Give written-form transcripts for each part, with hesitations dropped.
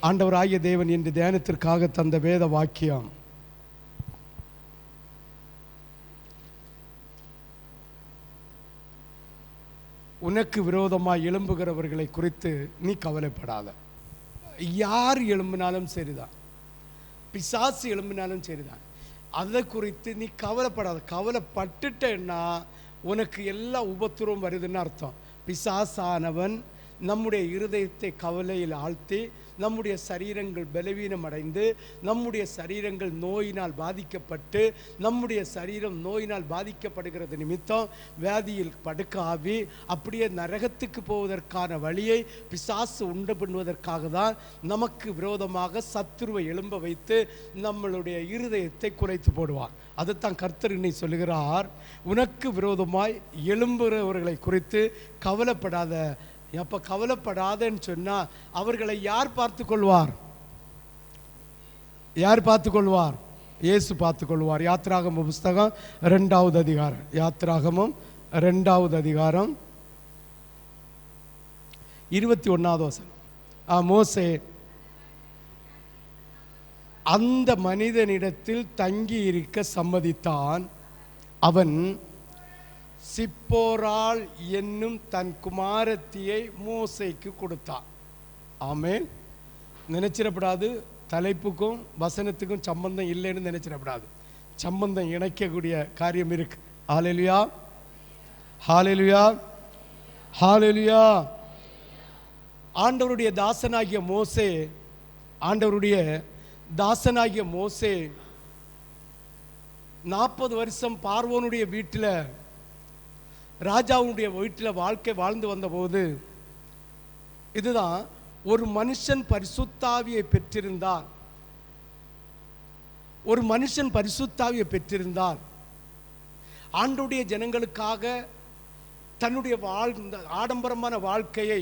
ஆண்டவராகிய தேவன் இன்று தியானத்திற்காக தந்த வேத வாக்கியம், உனக்கு விரோதமாக எழும்புகிறவர்களை குறித்து நீ கவலைப்படாத. யார் எழும்பினாலும் சரிதான், பிசாசு எழும்பினாலும் சரிதான், அதை குறித்து நீ கவலைப்படாத. கவலைப்பட்டுட்டேன்னா உனக்கு எல்லா உபத்திரவும் வருதுன்னு அர்த்தம். பிசாசானவன் நம்முடைய இருதயத்தை கவலையில் ஆழ்த்தி, நம்முடைய சரீரங்கள் பலவீனம் அடைந்து, நம்முடைய சரீரங்கள் நோயினால் பாதிக்கப்பட்டு, நம்முடைய சரீரம் நோயினால் பாதிக்கப்படுகிறது நிமித்தம் வியாதியில் படுக்க ஆவி அப்படியே நரகத்துக்கு போவதற்கான வழியை பிசாசு உண்டு பண்ணுவதற்காக தான் நமக்கு விரோதமாக சத்துருவை எழும்ப வைத்து நம்மளுடைய இருதயத்தை குறைத்து போடுவார். அதைத்தான் கர்த்தர் இன்னை சொல்லுகிறார், உனக்கு விரோதமாய் எழும்புகிறவர்களை குறித்து கவலைப்படாத. அப்போ கவலைப்படாதன்னு சொன்னால் அவர்களை யார் பார்த்து கொள்வார்? யார் பார்த்து கொள்வார்? இயேசு பார்த்து கொள்வார். யாத்திராகம புஸ்தகம் 2வது அதிகாரம், யாத்திராகமம் 2வது அதிகாரம் 21வது வசனம். மோசே அந்த மனிதனிடத்தில் தங்கி இருக்க சம்மதித்தான். அவன் சிப்போராள் என்னும் தன் குமாரத்தியை மோசேக்கு கொடுத்தான். ஆமென். நினைச்சிடப்படாது, தலைப்புக்கும் வசனத்துக்கும் சம்பந்தம் இல்லைன்னு நினைச்சிடப்படாது. சம்பந்தம் இணைக்கக்கூடிய காரியம் இருக்கு. ஹல்லேலூயா, ஹல்லேலூயா, ஹல்லேலூயா. ஆண்டவருடைய தாசனாகிய மோசே, ஆண்டவருடைய தாசனாகிய மோசே 40 வருஷம் பார்வோனுடைய வீட்டில், ராஜாவுடைய வீட்டில் வாழ்க்கை வாழ்ந்து வந்தபோது, இதுதான் ஒரு மனுஷன் பரிசுத்தாவியை பெற்றிருந்தால், ஒரு மனுஷன் பரிசுத்தாவியை பெற்றிருந்தால் ஆண்டவருடைய ஜனங்களுக்காக தன்னுடைய ஆடம்பரமான வாழ்க்கையை,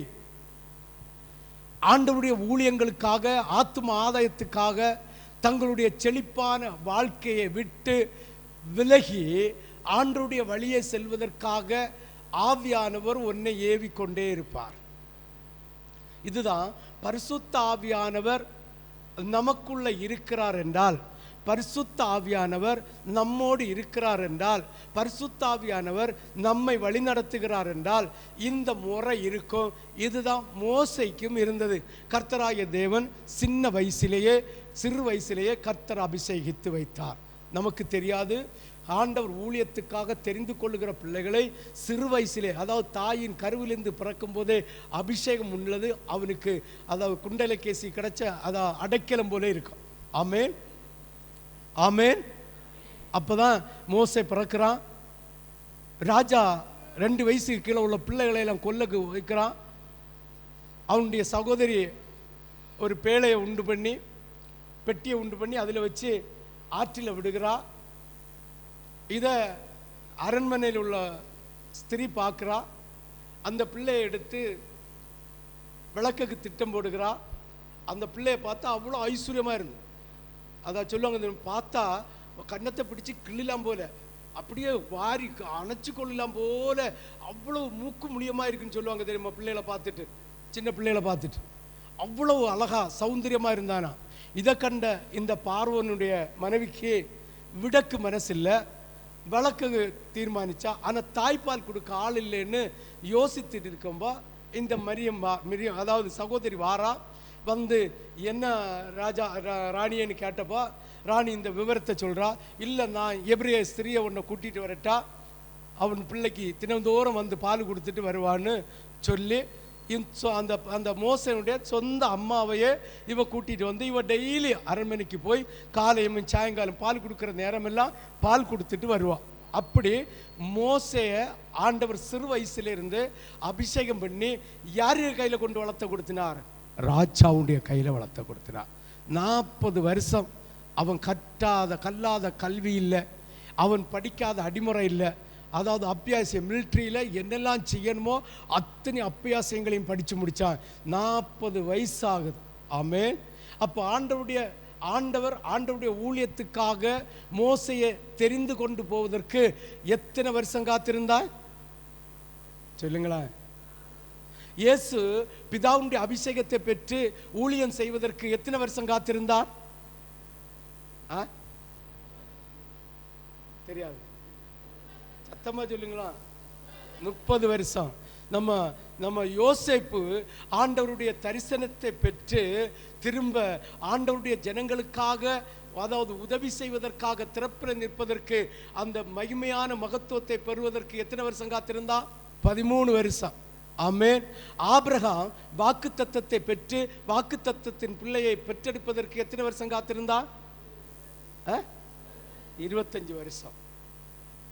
ஆண்டவருடைய ஊழியங்களுக்காக, ஆத்தும ஆதாயத்துக்காக தங்களுடைய செழிப்பான வாழ்க்கையை விட்டு விலகி ஆண்டவருடைய வழியை செல்வதற்காக ஆவியானவர் உன்னை ஏவிக்கொண்டே இருப்பார். இதுதான் பரிசுத்த ஆவியானவர் நமக்குள்ள இருக்கிறார் என்றால், பரிசுத்த ஆவியானவர் நம்மோடு இருக்கிறார் என்றால், பரிசுத்த ஆவியானவர் நம்மை வழிநடத்துகிறார் என்றால் இந்த முறை இருக்கும். இதுதான் மோசேக்கும் இருந்தது. கர்த்தராகிய தேவன் சிறு வயசிலேயே கர்த்தர் அபிஷேகித்து வைத்தார். நமக்கு தெரியாது, ஆண்டவர் ஊழியத்துக்காக தெரிந்து கொள்ளுகிற பிள்ளைகளை சிறு வயசிலே, அதாவது தாயின் கருவிலிருந்து பிறக்கும் போதே அபிஷேகம் உள்ளது அவனுக்கு. அதாவது குண்டலகேசி கிடைச்ச அதாவது அடைக்கலம் போல இருக்கும். ஆமென், ஆமென். அப்போதான் மோசே பிறக்கிறான். ராஜா 2 வயசுக்கு கீழே உள்ள பிள்ளைகளை எல்லாம் கொல்ல வைக்கிறான். அவனுடைய சகோதரி ஒரு பேழையை உண்டு பண்ணி, பெட்டியை உண்டு பண்ணி அதில் வச்சு ஆற்றில் விடுகிறா. இதை அரண்மனையில் உள்ள ஸ்திரீ பார்க்குறா. அந்த பிள்ளையை எடுத்து விளக்குக்கு திட்டம் போடுகிறா. அந்த பிள்ளையை பார்த்தா அவ்வளோ ஐஸ்வர்யமாக இருந்து, அதான் சொல்லுவாங்க, பார்த்தா கன்னத்தை பிடிச்சி கிள்ளலாம் போல, அப்படியே வாரி அணைச்சி கொள்ளலாம் போல, அவ்வளோ மூக்கு முடியமாக இருக்குன்னு சொல்லுவாங்க தெரியுமா? பிள்ளைகளை பார்த்துட்டு, சின்ன பிள்ளைகளை பார்த்துட்டு அவ்வளவு அழகா சௌந்தரியமாக இருந்தானா. இதை கண்ட இந்த பார்வோனுடைய மனைவிக்கு விடக்கு மனசில்லை, வழக்கு தீர்மானிச்சா. ஆனால் தாய்ப்பால் கொடுக்க ஆள் இல்லைன்னு யோசித்துட்டு இருக்கும்போ இந்த மரியம் அதாவது சகோதரி வாரா. வந்து என்ன ராணியன்னு கேட்டப்போ ராணி இந்த விவரத்தை சொல்கிறா. இல்லை, நான் எபிரேய ஸ்திரியை உன்னை கூட்டிகிட்டு வரட்டா, அவன் பிள்ளைக்கு தினந்தோறும் வந்து பால் கொடுத்துட்டு வருவான்னு சொல்லி அந்த அந்த மோசனுடைய சொந்த அம்மாவையே இவ கூட்டிகிட்டு வந்து, இவ டெய்லி அரண்மனைக்கு போய் காலையும் சாயங்காலம் பால் கொடுக்குற நேரமெல்லாம் பால் கொடுத்துட்டு வருவாள். அப்படி மோசைய ஆண்டவர் சிறு வயசுலேருந்து அபிஷேகம் பண்ணி யார் கையில் கொண்டு வளர்த்த கொடுத்தினார்? ராஜாவுடைய கையில் வளர்த்த கொடுத்தினார். 40 வருஷம் அவன் கல்லாத கல்வி இல்லை, அவன் படிக்காத அடிமுறை இல்லை. அதாவது அப்பியாசியம், மிலிட்ரியில் என்னெல்லாம் செய்யணுமோ அத்தனை அப்பியாசியங்களையும் படித்து முடித்தான். 40 வயசாகுது. ஆமென். அப்போ ஆண்டவருடைய ஊழியத்துக்காக மோசையை தெரிந்து கொண்டு போவதற்கு எத்தனை வருஷம் காத்திருந்தா சொல்லுங்களேன்? இயேசு பிதாவுடைய அபிஷேகத்தை பெற்று ஊழியம் செய்வதற்கு எத்தனை வருஷம் காத்திருந்தார்? தெரியாது, சத்தமா சொல்லுங்களா? 30 வருஷம். நம்ம யோசேப்பு ஆண்டவருடைய தரிசனத்தை பெற்று திரும்ப ஆண்டவருடைய ஜனங்களுக்காக, அதாவது உதவி செய்வதற்காக, திறப்பில் நிற்பதற்கு, அந்த மகிமையான மகத்துவத்தை பெறுவதற்கு எத்தனை வருஷம் காத்திருந்தா? 13 வருஷம். ஆமென். ஆபிரகாம் வாக்குத்தத்தத்தை பெற்று வாக்குத்தத்தத்தின் பிள்ளையை பெற்றெடுப்பதற்கு எத்தனை வருஷம் காத்திருந்தா? 25 வருஷம்.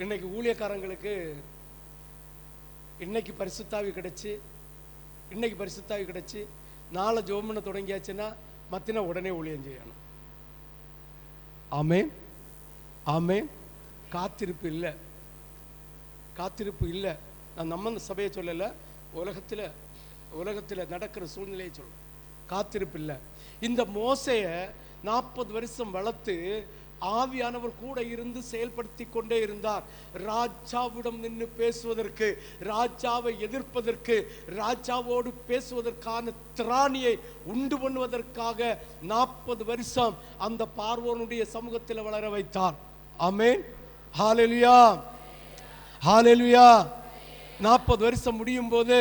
இன்னைக்கு ஊழியக்காரங்களுக்கு இன்னைக்கு பரிசுத்தாவி கிடைச்சி நாளை ஜோமனை தொடங்கியாச்சுன்னா மத்தின உடனே ஊழியம் செய்யணும். ஆமென், ஆமென். காத்திருப்பு இல்லை. நான் நம்ம சபையை சொல்லலை, உலகத்தில் நடக்கிற சூழ்நிலையை சொல்றேன். காத்திருப்பு இல்லை. இந்த மோசையை 40 வருஷம் வளர்த்து ஆவியானவர் கூட இருந்து செயல்படுத்தி கொண்டே இருந்தார். ராஜாவிடம் நின்று பேசுவதற்கு, ராஜாவை எதிர்ப்பதற்கு, ராஜாவோடு பேசுவதற்கான திராணியை உண்டு பண்ணுவதற்காக 40 வருஷம் அந்த பார்வோனுடைய சமூகத்தில் வளர வைத்தார். ஆமென், ஹல்லேலூயா, ஹல்லேலூயா. 40 வருஷம் முடியும் போது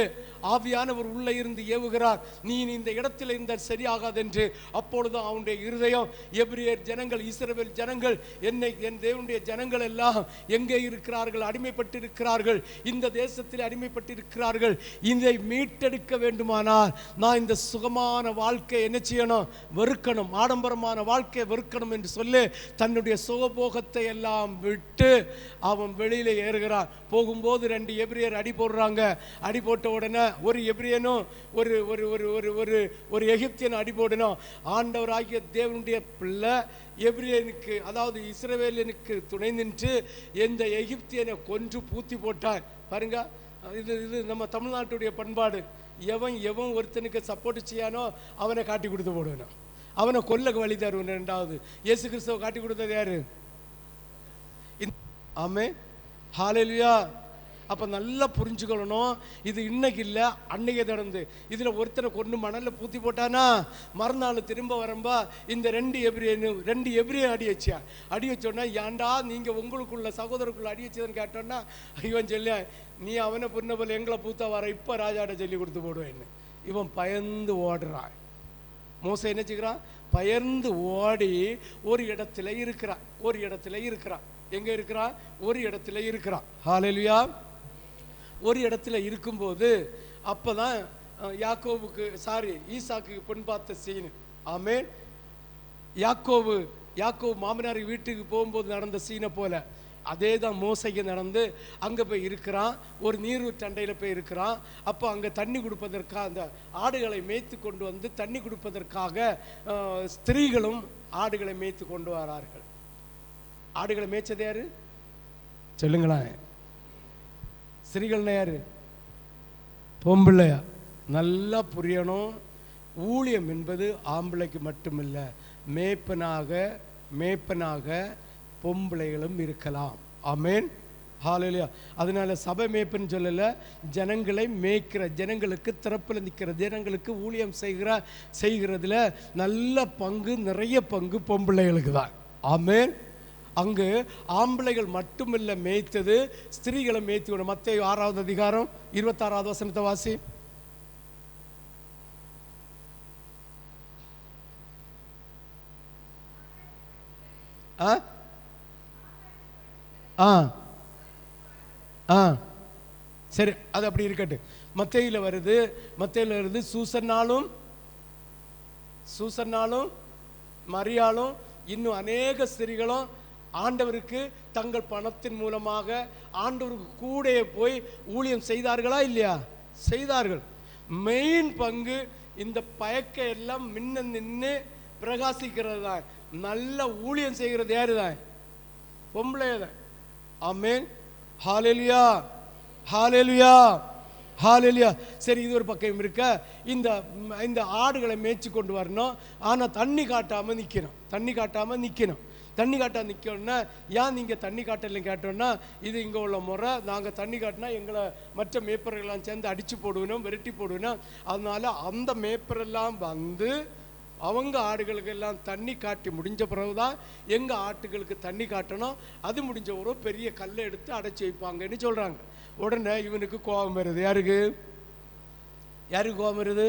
ஆவியானவர் உள்ள இருந்து ஏவுகிறார், நீ இந்த இடத்தில் இருந்தால் சரியாகாது என்று. அப்பொழுது அவனுடைய இருதயம், எபிரேயர் ஜனங்கள், இஸ்ரவேல் ஜனங்கள், என் தேவனுடைய ஜனங்கள் எல்லாம் எங்கே இருக்கிறார்கள்? அடிமைப்பட்டிருக்கிறார்கள், இந்த தேசத்தில் அடிமைப்பட்டிருக்கிறார்கள். இதை மீட்டெடுக்க வேண்டுமானால் நான் இந்த சுகமான வாழ்க்கை என்ன செய்யணும்? வெறுக்கணும், ஆடம்பரமான வாழ்க்கை வெறுக்கணும் என்று சொல்லி தன்னுடைய சுகபோகத்தை எல்லாம் விட்டு அவன் வெளியில ஏறுகிறான். போகும்போது 2 எபிரேயர் அடி போடுறாங்க. அடி போட்ட உடனே ஒரு எபிரியனும் ஒரு ஒரு ஒரு ஒரு ஒரு ஒரு எகிப்தியன் அடி போடணும். ஆண்டவராகிய தேவனுடைய பிள்ளை எபிரியனுக்கு, அதாவது இஸ்ரவேலனுக்கு துணை நின்று எந்த எகிப்தியனை கொன்று பூத்தி போட்டான். பாருங்க, இது நம்ம தமிழ்நாட்டுடைய பண்பாடு. எவன் ஒருத்தனுக்கு சப்போர்ட் செய்யானோ அவனை காட்டி கொடுத்து போடுவேன், அவனை கொல்ல வழி தருவன். 2வது இயேசு கிறிஸ்துவை காட்டி கொடுத்தது யாரு? ஆமென், ஹல்லேலூயா. அப்போ நல்லா புரிஞ்சுக்கணும், இது இன்னைக்கு இல்லை, அன்னைக்கு நடந்து. இதில் ஒருத்தனை கொண்டு மணலில் பூத்தி போட்டானா மறுநாள் திரும்ப வரம்பா இந்த 2 எபிரியன் அடி வச்சோன்னா, ஏன்டா நீங்கள் உங்களுக்குள்ள சகோதரருக்குள்ள அடி வச்சதுன்னு கேட்டோன்னா, இவன் சொல்ல, நீ அவனை புண்ண போல எங்களை பூத்தா வர, இப்போ ராஜாட்ட சொல்லி கொடுத்து போடுவேன்னு. இவன் பயந்து ஓடுறான். மோசே என்ன செய்கிறான்? பயந்து ஓடி ஒரு இடத்துல இருக்கிறான். எங்கே இருக்கிறான்? ஒரு இடத்துல இருக்கிறான். ஹல்லேலூயா. ஒரு இடத்துல இருக்கும்போது அப்போதான் ஈசாக்கு பெண் பார்த்த சீனு. ஆமென். யாக்கோபு மாமனார் வீட்டுக்கு போகும்போது நடந்த சீனை போல அதே தான் மோசைக்கு நடந்து அங்கே போய் இருக்கிறான். ஒரு நீரூற்று அண்டையில் போய் இருக்கிறான். அப்போ அங்கே தண்ணி கொடுப்பதற்காக அந்த ஆடுகளை மேய்த்து கொண்டு வந்து தண்ணி கொடுப்பதற்காக ஸ்திரீகளும் ஆடுகளை மேய்த்து கொண்டு வரார்கள். ஆடுகளை மேய்ச்சது யாரு? சொல்லுங்களேன். ஸ்திரீகள்னா யாரு? பொம்பிள்ளையா? நல்லா புரியணும். ஊழியம் என்பது ஆம்பளைக்கு மட்டுமில்லை, மேய்ப்பனாக பொம்பளைகளும் இருக்கலாம். ஆமென், ஹல்லேலூயா. அதனால சபை மேய்ப்புன்னு சொல்லல, ஜனங்களை மேய்க்கிற, ஜனங்களுக்கு திறப்பில் நிற்கிற, ஜனங்களுக்கு ஊழியம் செய்கிறதுல நிறைய பங்கு பொம்பளைகளுக்கு தான். ஆமென். அங்கு ஆம்பளைகள் மட்டுமில்லை மேய்த்தது, ஸ்திரீகளை மேய்த்து விட. மத்தேயு 6வது அதிகாரம் 26வது வசனத்தை வாசி. சரி, அது அப்படி இருக்கட்டு. மத்தேயுல வருது சூசன்னாலும் மரியாளும் இன்னும் அநேக ஸ்திரீகளும் ஆண்டவருக்கு தங்கள் பணத்தின் மூலமாக ஆண்டவருக்கு கூட போய் ஊழியம் செய்தார்களா இல்லையா? செய்தார்கள். மெயின் பங்கு இந்த பயக்க எல்லாம் முன்ன நின்று பிரகாசிக்கிறது தான். நல்ல ஊழியம் செய்கிறது யாரு தான்? பொம்பளை தான். ஆமென், ஹல்லேலூயா, ஹல்லேலூயா, ஹல்லேலூயா. சரி, இது ஒரு பக்கம் இருக்க. இந்த ஆடுகளை மேய்ச்சி கொண்டு வரணும். ஆனால் தண்ணி காட்டாமல் நிற்கணும். தண்ணி காட்ட நிற்கணும்னா ஏன் நீங்கள் தண்ணி காட்டல கேட்டோன்னா, இது இங்கே உள்ள முறை, நாங்கள் தண்ணி காட்டினா எங்களை மற்ற மேய்ப்பர்களெல்லாம் சேர்ந்து அடித்து போடுவோம், விரட்டி போடுவோம். அதனால அந்த மேய்ப்பரெல்லாம் வந்து அவங்க ஆடுகளுக்கெல்லாம் தண்ணி காட்டி முடிஞ்ச பிறகுதான் எங்கள் ஆட்டுகளுக்கு தண்ணி காட்டணும். அது முடிஞ்ச ஒரு பெரிய கல்லை எடுத்து அடைச்சி வைப்பாங்கன்னு சொல்கிறாங்க. உடனே இவனுக்கு கோபம் வருது. யாருக்கு கோபம் வருது?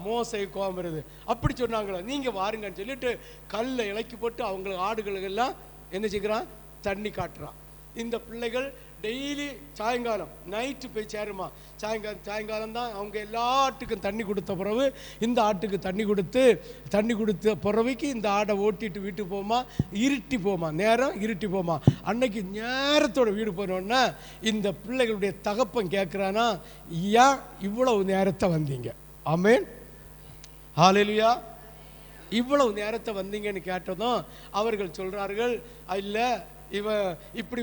மோசை கோபம் வருது. அப்படி சொன்னாங்களே, நீங்கள் வாருங்கன்னு சொல்லிட்டு கல்லை இலக்கி போட்டு அவங்களுக்கு ஆடுகளுக்கெல்லாம் என்ன செய்கிறான்? தண்ணி காட்டுறான். இந்த பிள்ளைகள் டெய்லி சாயங்காலம் நைட்டு போய் சேருமா. சாயங்காலம் தான் அவங்க எல்லா ஆட்டுக்கும் தண்ணி கொடுத்த பிறகு இந்த ஆட்டுக்கு தண்ணி கொடுத்த பிறவைக்கு இந்த ஆடை ஓட்டிட்டு வீட்டுக்கு போமா. இருட்டி போமா, நேரம் இருட்டி போமா. அன்னைக்கு நேரத்தோட வீடு போனோன்னா இந்த பிள்ளைகளுடைய தகப்பன் கேட்குறானா, ஏன் இவ்வளவு நேரத்தை வந்தீங்க? ஆமென், ஹல்லேலூயா. இவ்வளவு நேரத்தை வந்தீங்கன்னு கேட்டதும் அவர்கள் சொல்கிறார்கள், இல்லை, இப்படி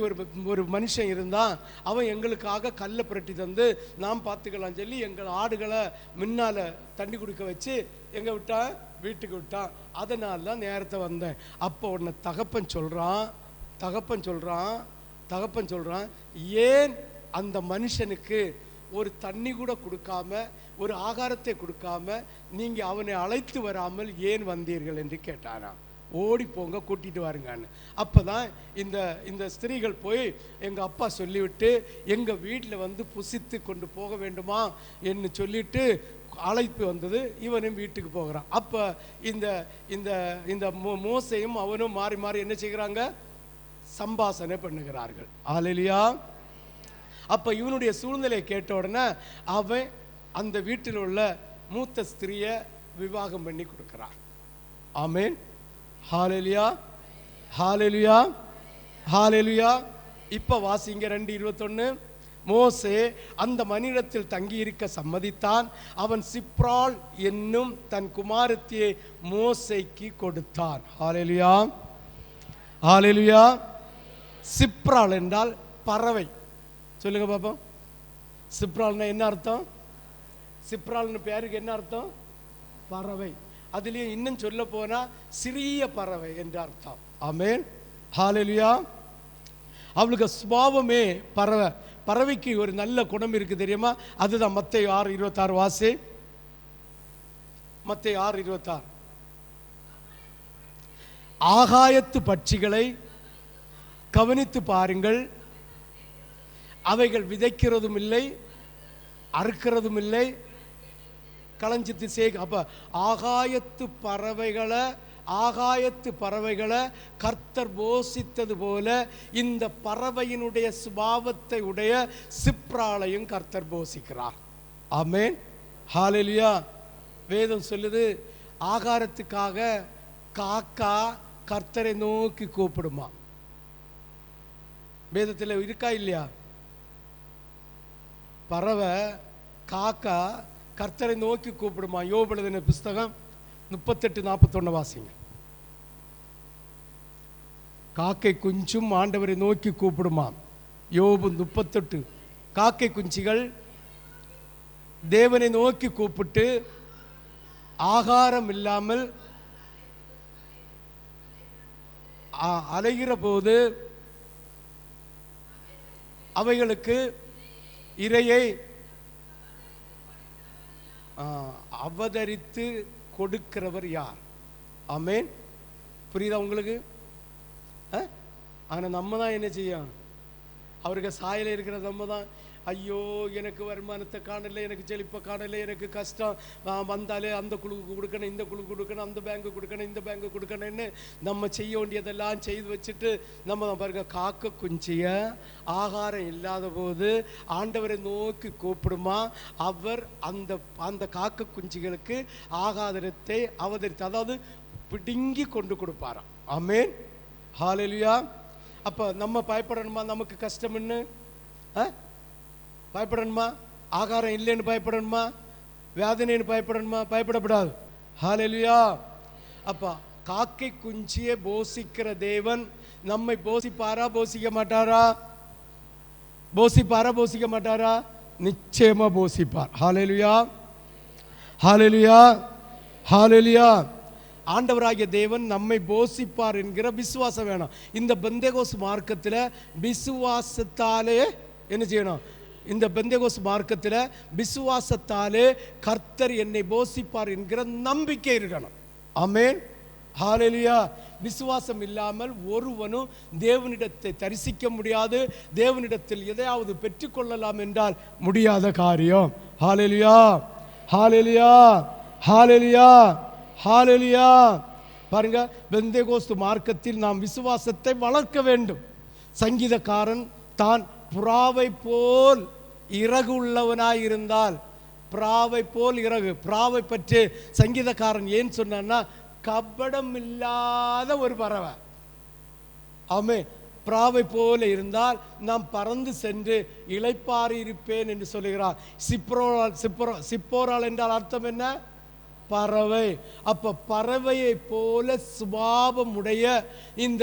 ஒரு மனுஷன் இருந்தான், அவன் எங்களுக்காக கல்லை புரட்டி தந்து நாம் பார்த்துக்கலாம் சொல்லி எங்கள் ஆடுகளை முன்னால் தண்ணி குடிக்க வச்சு எங்கே விட்டான்? வீட்டுக்கு விட்டான். அதனால தான் நேரத்தை வந்தேன். அப்போ உடனே தகப்பன் சொல்கிறான், ஏன் அந்த மனுஷனுக்கு ஒரு தண்ணி கூட கொடுக்காம, ஒரு ஆகாரத்தை கொடுக்காம நீங்கள் அவனை அழைத்து வராமல் ஏன் வந்தீர்கள் என்று கேட்டானா. ஓடி போங்க, கூட்டிகிட்டு வாருங்கன்னு. அப்போ தான் இந்த ஸ்திரீகள் போய் எங்கள் அப்பா சொல்லிவிட்டு எங்கள் வீட்டில் வந்து புசித்து கொண்டு போக வேண்டுமா என்று சொல்லிட்டு அழைப்பு வந்தது. இவனும் வீட்டுக்கு போகிறான். அப்போ இந்த மோசையும் அவனும் மாறி மாறி என்ன செய்கிறாங்க? சம்பாஷணை பண்ணுகிறார்கள். ஹல்லேலூயா. அப்போ இவனுடைய சூழ்நிலையை கேட்ட உடனே அவன் அந்த வீட்டில் உள்ள மூத்த ஸ்திரியை விவாகம் பண்ணி கொடுக்கிறான். ஆமென், ஹல்லேலூயா, ஹல்லேலூயா, ஹல்லேலூயா. இப்போ வாசிங்க 2:21. மோசே அந்த மனிதத்தில் தங்கியிருக்க சம்மதித்தான். அவன் சிப்ராள் என்னும் தன் குமாரத்தியை மோசேக்கு கொடுத்தான். ஹல்லேலூயா, ஹல்லேலூயா. சிப்ராள் என்றால் பறவை. சொல்லுங்க பாப்போம், சிப்ரால்னா என்ன அர்த்தம்? சிப்ரால்னு பேருக்கு என்ன அர்த்தம்? பறவை. அதுலேயும் இன்னும் சொல்ல போனா சிறிய பறவை என்ற அர்த்தம். ஆமென், ஹல்லேலூயா. அவளுக்கு சுபாவமே பறவை. பறவைக்கு ஒரு நல்ல குணம் இருக்கு தெரியுமா? அதுதான் மத்தேயு 6:26 வாசி. மத்தேயு 6:26. ஆகாயத்து பட்சிகளை கவனித்து பாருங்கள், அவைகள் விதைக்கிறதும் இல்லை, அறுக்கிறதும் இல்லை, களஞ்சித்து அப்ப ஆகாயத்து பறவைகளை கர்த்தர் போஷித்தது போல இந்த பறவையினுடைய சுபாவத்தை உடைய சிப்ராளையும் கர்த்தர் போஷிக்கிறார். ஆமென், ஹல்லேலூயா. வேதம் சொல்லுது, ஆகாரத்துக்காக காக்கா கர்த்தரை நோக்கி கூப்பிடுமா. வேதத்தில் இருக்கா இல்லையா? பறவை காக்கா கர்த்தரை நோக்கி கூப்பிடுமா. யோபு எழுதின புஸ்தகம் 38:41 வாசிங்க. காக்கை குஞ்சும் ஆண்டவரை நோக்கி கூப்பிடுமா. யோபு 38. காக்கை குஞ்சுகள் தேவனை நோக்கி கூப்பிட்டு ஆகாரம் இல்லாமல் அலைகிற போது அவைகளுக்கு இரையை அவதரித்து கொடுக்கிறவர் யார்? ஆமென், புரியுதா உங்களுக்கு? ஆனால் நம்ம தான் என்ன செய்யும்? அவருக்கு சாயல இருக்கிற நம்ம தான், ஐயோ எனக்கு வருமானத்தை காணலை, எனக்கு செழிப்பை காணலை, எனக்கு கஷ்டம் வந்தாலே அந்த குழுக்கு கொடுக்கணும், இந்த குழு கொடுக்கணும், அந்த பேங்க்கு கொடுக்கணும், இந்த பேங்க்கு கொடுக்கணும்னு நம்ம செய்ய வேண்டியதெல்லாம் செய்து வச்சுட்டு நம்ம தான் பாருங்க, காக்க குஞ்சிய ஆகாரம் இல்லாத போது ஆண்டவரை நோக்கி கூப்பிடுமா. அவர் அந்த காக்க குஞ்சிகளுக்கு ஆகாரத்தை அவதரித்து, அதாவது பிடுங்கி கொண்டு கொடுப்பாராம். ஆமென், ஹல்லேலூயா. அப்போ நம்ம பயப்படணுமா? நமக்கு கஷ்டம்னு பயப்படணுமா? ஆகாரம் இல்லைன்னு பயப்படணுமா? வேதனைன்னு பயப்படணுமா? பயப்படப்படாது. ஹல்லேலூயா. அப்போ காக்கை குஞ்சியை போஷிக்கிற தேவன் நம்மை போஷிப்பாரா, போஷிக்க மாட்டாரா? போஷிப்பாரா, போஷிக்க மாட்டாரா? நிச்சயமா போஷிப்பார். ஹல்லேலூயா, ஹல்லேலூயா, ஹல்லேலூயா. ஆண்டவராகிய தேவன் நம்மை போஷிப்பார் என்கிற விசுவாசம் வேணும். இந்த பெந்தேகோஸ் மார்க்கத்தில் விசுவாசத்தாலே என்ன செய்யணும்? இந்த பெந்தேகோஸ் மார்க்கத்தில் விசுவாசத்தாலே கர்த்தர் என்னை போஷிப்பார் என்கிற நம்பிக்கை இருக்கணும். ஆமென், ஹல்லேலூயா. விசுவாசம் இல்லாமல் ஒருவனும் தேவனிடத்தை தரிசிக்க முடியாது. தேவனிடத்தில் எதையாவது பெற்றுக்கொள்ளலாம் என்றால் முடியாத காரியம். ஹல்லேலூயா, ஹல்லேலூயா, ஹல்லேலூயா, ஹல்லேலூயா. பாருங்க, பெந்தேகோஸ்து மார்க்கத்தில் நாம் விசுவாசத்தை வளர்க்க வேண்டும். சங்கீதக்காரன் தான் புறாவை போல் இறகு உள்ளவனாயிருந்தால், புறாவை போல் இறகு, புறாவை பற்றி சங்கீதக்காரன் ஏன் சொன்னான்னா, கபடம் இல்லாத ஒரு பறவை. ஆமே, புறாவை போல இருந்தால் நாம் பறந்து சென்று இளைப்பாறி இருப்பேன் என்று சொல்லுகிறார். சிப்போரால் என்றால் அர்த்தம் என்ன? பறவை. அப்போ பறவையை போல சுபாவமுடைய இந்த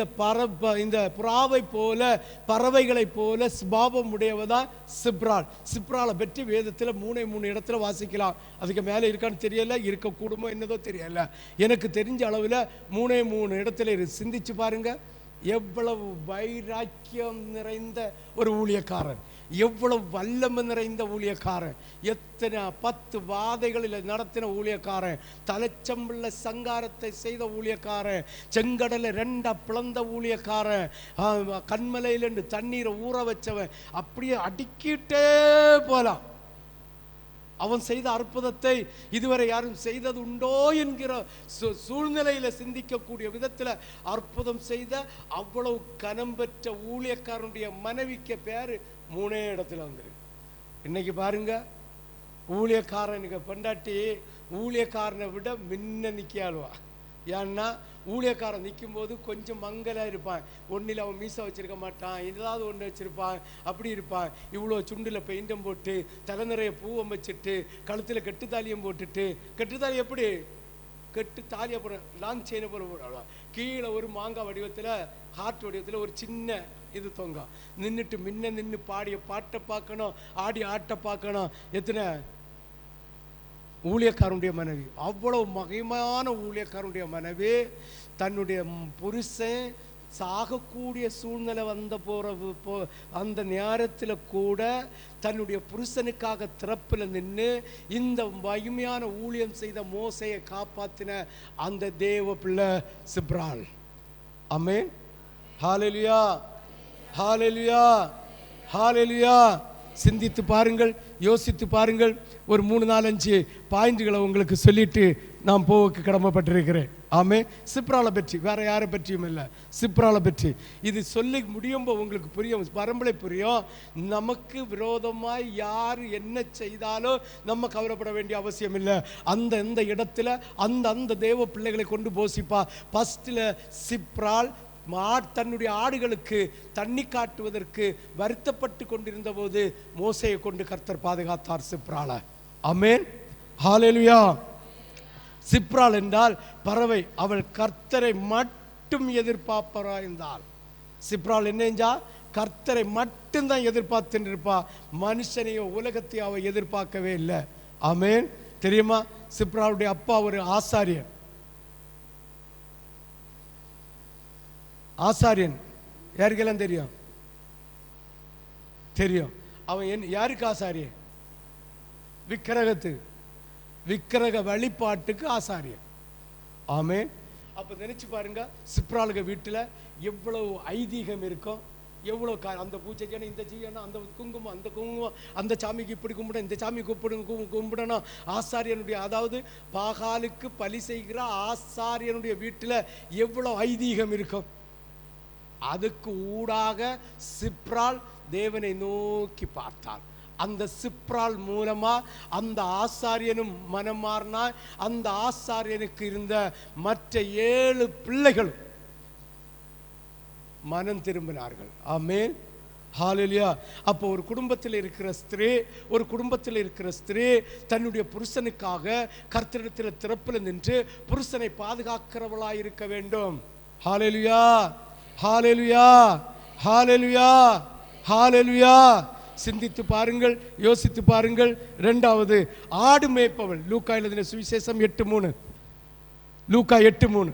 புறாவை போல பறவைகளை போல சுபாவமுடையவதான் சிப்ரால். சிப்ராலை பற்றி வேதத்தில் 3 இடத்துல வாசிக்கலாம். அதுக்கு மேலே இருக்கான்னு தெரியல, இருக்கக்கூடுமோ என்னதோ தெரியல. எனக்கு தெரிஞ்ச அளவில் 3 இடத்துல சிந்திச்சு பாருங்க. எவ்வளவு வைராக்கியம் நிறைந்த ஒரு ஊழியக்காரன், எவ்வளவு வல்லமை நிறைந்த ஊழியக்காரன், எத்தனை 10 வாதைகளில் நடத்தின ஊழியக்காரன், தலைச்சம்புள்ள சங்காரத்தை செய்த ஊழியக்காரன், செங்கடலை 2 பிளந்த ஊழியக்காரன், கண்மலையில் தண்ணீரை ஊற வச்சவன், அப்படியே அடுக்கிட்டே போலாம். அவன் செய்த அற்புதத்தை இதுவரை யாரும் செய்தது உண்டோ என்கிற சூழ்நிலையில் சிந்திக்கக்கூடிய விதத்தில் அற்புதம் செய்த அவ்வளவு கனம் பெற்ற ஊழியக்காரனுடைய மனைவிக்கு பேர் 3 இடத்துல வந்துருக்கு. இன்னைக்கு பாருங்க, ஊழியக்காரனுக்கு பெண்டாட்டி ஊழியக்காரனை விட முன்ன நிற்காளுவா. ஏன்னா ஊழியக்காரன் நிற்கும் போது கொஞ்சம் மங்கலாக இருப்பான். ஒன்றில் அவன் மீசை வச்சிருக்க மாட்டான், ஏதாவது ஒன்று வச்சிருப்பான், அப்படி இருப்பான். இவ்வளோ சுண்டில் பெயிண்டம் போட்டு, தலை நிறைய பூவம் வச்சுட்டு, கழுத்தில் கெட்டுத்தாலியம் போட்டுட்டு, கெட்டுத்தாலி எப்படி தாலியை போட லாங் செயினை போட கீழே ஒரு மாங்காய் வடிவத்தில், ஹார்ட் வடிவத்தில் ஒரு சின்ன இது தொங்க நின்றுட்டு நின்று பாடிய பாட்டை பார்க்கணும், ஆடி ஆட்டை பார்க்கணும். எத்தனை ஊழியக்காரனுடைய மனைவி, அவ்வளவு மகிமையான ஊழியக்காரனுடைய மனைவி தன்னுடைய புருஷன் சாகக்கூடிய சூழ்நிலை அந்த நேரத்தில் கூட தன்னுடைய புருஷனுக்காக திறப்பில் நின்று இந்த மகிமையான ஊழியம் செய்த மோசையை காப்பாற்றின அந்த தேவ பிள்ளை சிப்ரால். ஆமென், ஹல்லேலூயா, ஹல்லேலூயா, ஹல்லேலூயா. சிந்தித்து பாருங்கள், யோசித்து பாருங்கள். ஒரு 3-4-5 பாயிண்ட்களை உங்களுக்கு சொல்லிட்டு நான் போவுக்கு கடமைப்பட்டிருக்கிறேன். ஆமே, சிப்ராலை பற்றி, வேற யாரை பற்றியும் இல்லை, சிப்ராலை பற்றி இது சொல்லி முடியும்போ உங்களுக்கு புரியும், பரம்பரை புரியும். நமக்கு விரோதமாய் யார் என்ன செய்தாலும் நம்ம கவலைப்பட வேண்டிய அவசியம் இல்லை. அந்த இடத்துல அந்த தேவ பிள்ளைகளை கொண்டு போசிப்பா. ஃபர்ஸ்ட்ல சிப்ரால் தன்னுடைய ஆடுகளுக்கு தண்ணி காட்டுவதற்கு வருத்தப்பட்டு கொண்டிருந்த போது மோசையை கொண்டு கர்த்தர் பாதுகாத்தார் சிப்ரால. ஆமென், ஹல்லேலூயா. சிப்ரால் என்றால் பறவை. அவள் கர்த்தரை மட்டும் எதிர்பார்ப்பறாயிருந்தாள். சிப்ரால் என்னென்றா கர்த்தரை மட்டும்தான் எதிர்பார்த்துட்டு இருப்பா. மனுஷனையோ உலகத்தையோ அவள் எதிர்பார்க்கவே இல்லை. ஆமென். தெரியுமா, சிப்ராளுடைய அப்பா ஒரு ஆசாரியன். ஆசாரியன் யாருக்கெல்லாம் தெரியும்? தெரியும். அவன் யாருக்கு ஆசாரியன்? விக்கிரக வழிபாட்டுக்கு ஆசாரியன். ஆமென். அப்ப நினைச்சு பாருங்க, சிப்ராளுக வீட்டில் எவ்வளவு ஐதீகம் இருக்கும், எவ்வளோ அந்த பூஜைக்கான இந்த செய்யணும், அந்த குங்குமம் அந்த சாமிக்கு இப்படி கும்பிடணும், இந்த சாமி கும்பிடணும். ஆசாரியனுடைய, அதாவது பாகாலுக்கு பலி செய்கிற ஆசாரியனுடைய வீட்டில் எவ்வளோ ஐதீகம் இருக்கும். அதுக்கு ஊடாக சிப்ரால் தேவனை நோக்கி பார்த்தாள். அந்த சிப்ரால் மூலமா அந்த ஆசாரியனும் மனம் மாறினா. அந்த ஆசாரியனுக்கு இருந்த மற்ற 7 பிள்ளைகளும் மனம் திரும்பினார்கள். ஆமென், ஹல்லேலூயா. அப்போ ஒரு குடும்பத்தில் இருக்கிற ஸ்திரீ தன்னுடைய புருஷனுக்காக கர்த்தரிடத்தில் திறப்பில் நின்று புருஷனை பாதுகாக்கிறவளாய் இருக்க வேண்டும். ஹல்லேலூயா, ஹல்லேலூயா, ஹல்லேலூயா, ஹல்லேலூயா. சிந்தித்து பாருங்கள், யோசித்து பாருங்கள். 2வது, ஆடு மேய்ப்பவள். லூக்கா எழுதின சுவிசேஷம் 8:3. லூக்கா 8:3.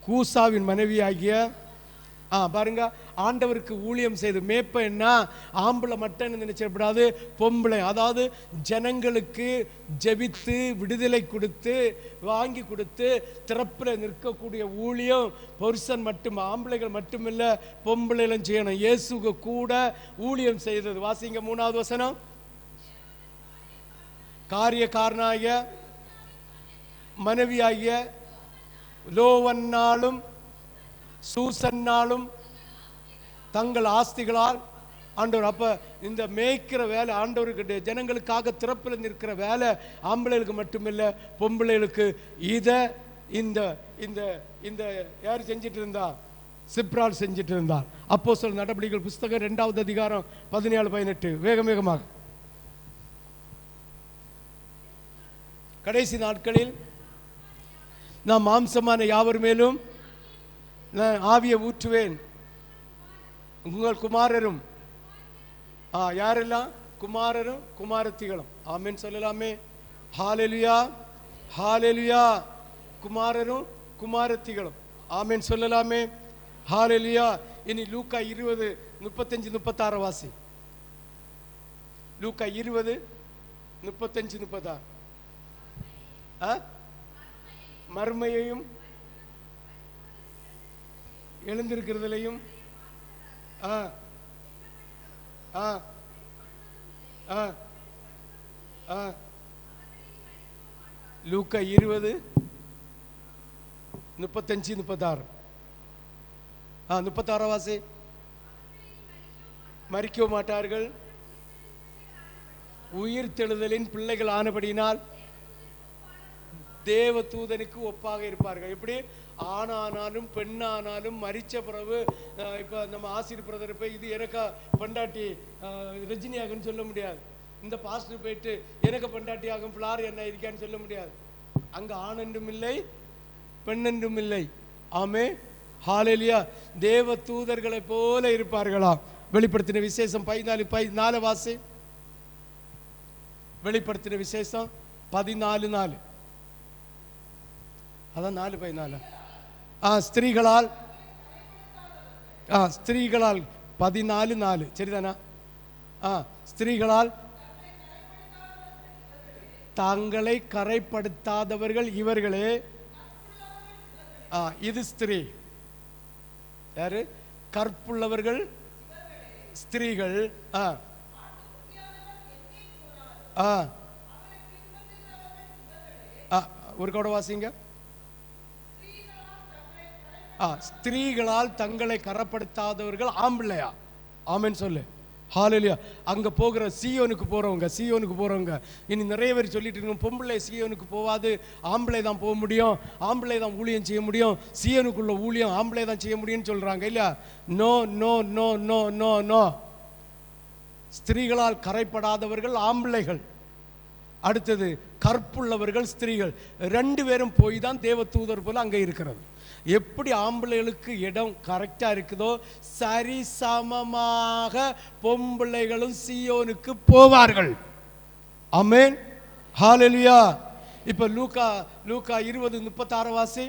கூசாவின் மனைவியாகிய பாருங்க, ஆண்டவருக்கு ஊழியம் செய்து மேய்ப்பன்னா ஆம்பளை மட்டும் நினைச்சிடக்கூடாது, பொம்பளை. அதாவது ஜனங்களுக்கு ஜெபித்து விடுதலை கொடுத்து வாங்கி கொடுத்து திறப்பில் நிற்கக்கூடிய ஊழியம் புருஷன் மட்டும், ஆம்பளைகள் மட்டுமில்லை, பொம்பளைகளும் செய்யணும். இயேசுக்கு கூட ஊழியம் செய்தது. வாசிங்க 3வது வசனம். காரியக்காரனாகிய மனைவியாகிய லோவன்னாலும் சூசன்னாலும் தங்கள் ஆஸ்திகளால் ஆண்டவர். அப்ப இந்த மேய்க்கிற வேலை ஆண்டவருக்கு, ஜனங்களுக்காக திறப்பில் நிற்கிற வேலை ஆம்பளைகளுக்கு மட்டுமில்லை, பொம்பளைகளுக்கு. இதை இந்த இந்த இந்த யார் செஞ்சிட்டு இருந்தா? சிப்ரால் செஞ்சிட்டு இருந்தார். அப்போஸ்தலர் நடபடிகள் புஸ்தகம் 2வது அதிகாரம் 17-18. வேகமாக. கடைசி நாட்களில் நான் மாம்சமான யாவர் மேலும் நான் ஆவியை ஊற்றுவேன், உங்கள் குமாரரும் யாரெல்லாம்? குமாரரும் குமாரத்திகளும். ஆமென் சொல்லலாமே. ஹல்லேலூயா, ஹல்லேலூயா. குமாரரும் குமாரத்திகளும். ஆமென் சொல்லலாமே. ஹல்லேலூயா. இனி லூக்கா 20:35-36 வாசி. லூக்கா 20:35-36. மர்மையையும் எழுந்திருக்கிறதுலையும் லூக்கா 20:35-36. 36 வாசி. மரிக்க மாட்டார்கள், உயிர் தெழுதலின் பிள்ளைகள் ஆனபடியினால் தேவ தூதனுக்கு ஒப்பாக இருப்பார்கள். எப்படி? ஆணானாலும் பெண்ணானாலும் மரிச்ச பிறகு இப்போ நம்ம ஆசிரியர் பிரதர் போய் இது எனக்கு பொண்டாட்டி ரஜினியாகுன்னு சொல்ல முடியாது. இந்த பாஸ்டர் போயிட்டு எனக்கு பொண்டாட்டி ஆகும் பிளார் என்ன இருக்கான்னு சொல்ல முடியாது. அங்கே ஆணென்றும் இல்லை பெண்ணென்றும் இல்லை. ஆமே, ஹல்லேலூயா. தேவ தூதர்களை போல இருப்பார்களாம். வெளிப்படுத்தின விசேஷம் 14 வாசி. வெளிப்படுத்தின விசேஷம் 14:4. அதான் 4:14. ஸ்திரீகளால் 14:4 சரிதானா? ஸ்திரீகளால் தங்களை கரைப்படுத்தாதவர்கள் இவர்களே. இது ஸ்திரீ. யாரு? கற்புள்ளவர்கள் ஸ்திரீகள். ஒரு கூட வாசிங்க. ஸ்திரீகளால் தங்களை கரப்படுத்தாதவர்கள் ஆம்பளையா? ஆமென் சொல்லு. ஹல்லேலூயா. அங்கே போகிற சீயோனுக்கு போகிறவங்க இனி நிறைய பேர் சொல்லிட்டு இருக்கோம், பொம்பளை சீயோனுக்கு போவாது, ஆம்பளை தான் போக முடியும், ஆம்பளை தான் ஊழியம் செய்ய முடியும், சீயோனுக்குள்ள ஊழியம் ஆம்பளை தான் செய்ய முடியும்னு சொல்கிறாங்க இல்லையா? No no no no no no. ஸ்திரீகளால் கரைப்படாதவர்கள் ஆம்பளைகள், அடுத்தது கற்புள்ளவர்கள் ஸ்திரீகள். 2 பேரும் போய் தான் தேவ தூதர் போல அங்கே இருக்கிறது. எப்படி ஆம்பளைகளுக்கு இடம் கரெக்டா இருக்குதோ சரி சமமாக பொம்பளைகளும் சீயோனுக்கு போவார்கள். ஆமென், ஹல்லேலூயா. இப்ப லூக்கா 20:36 வாசி.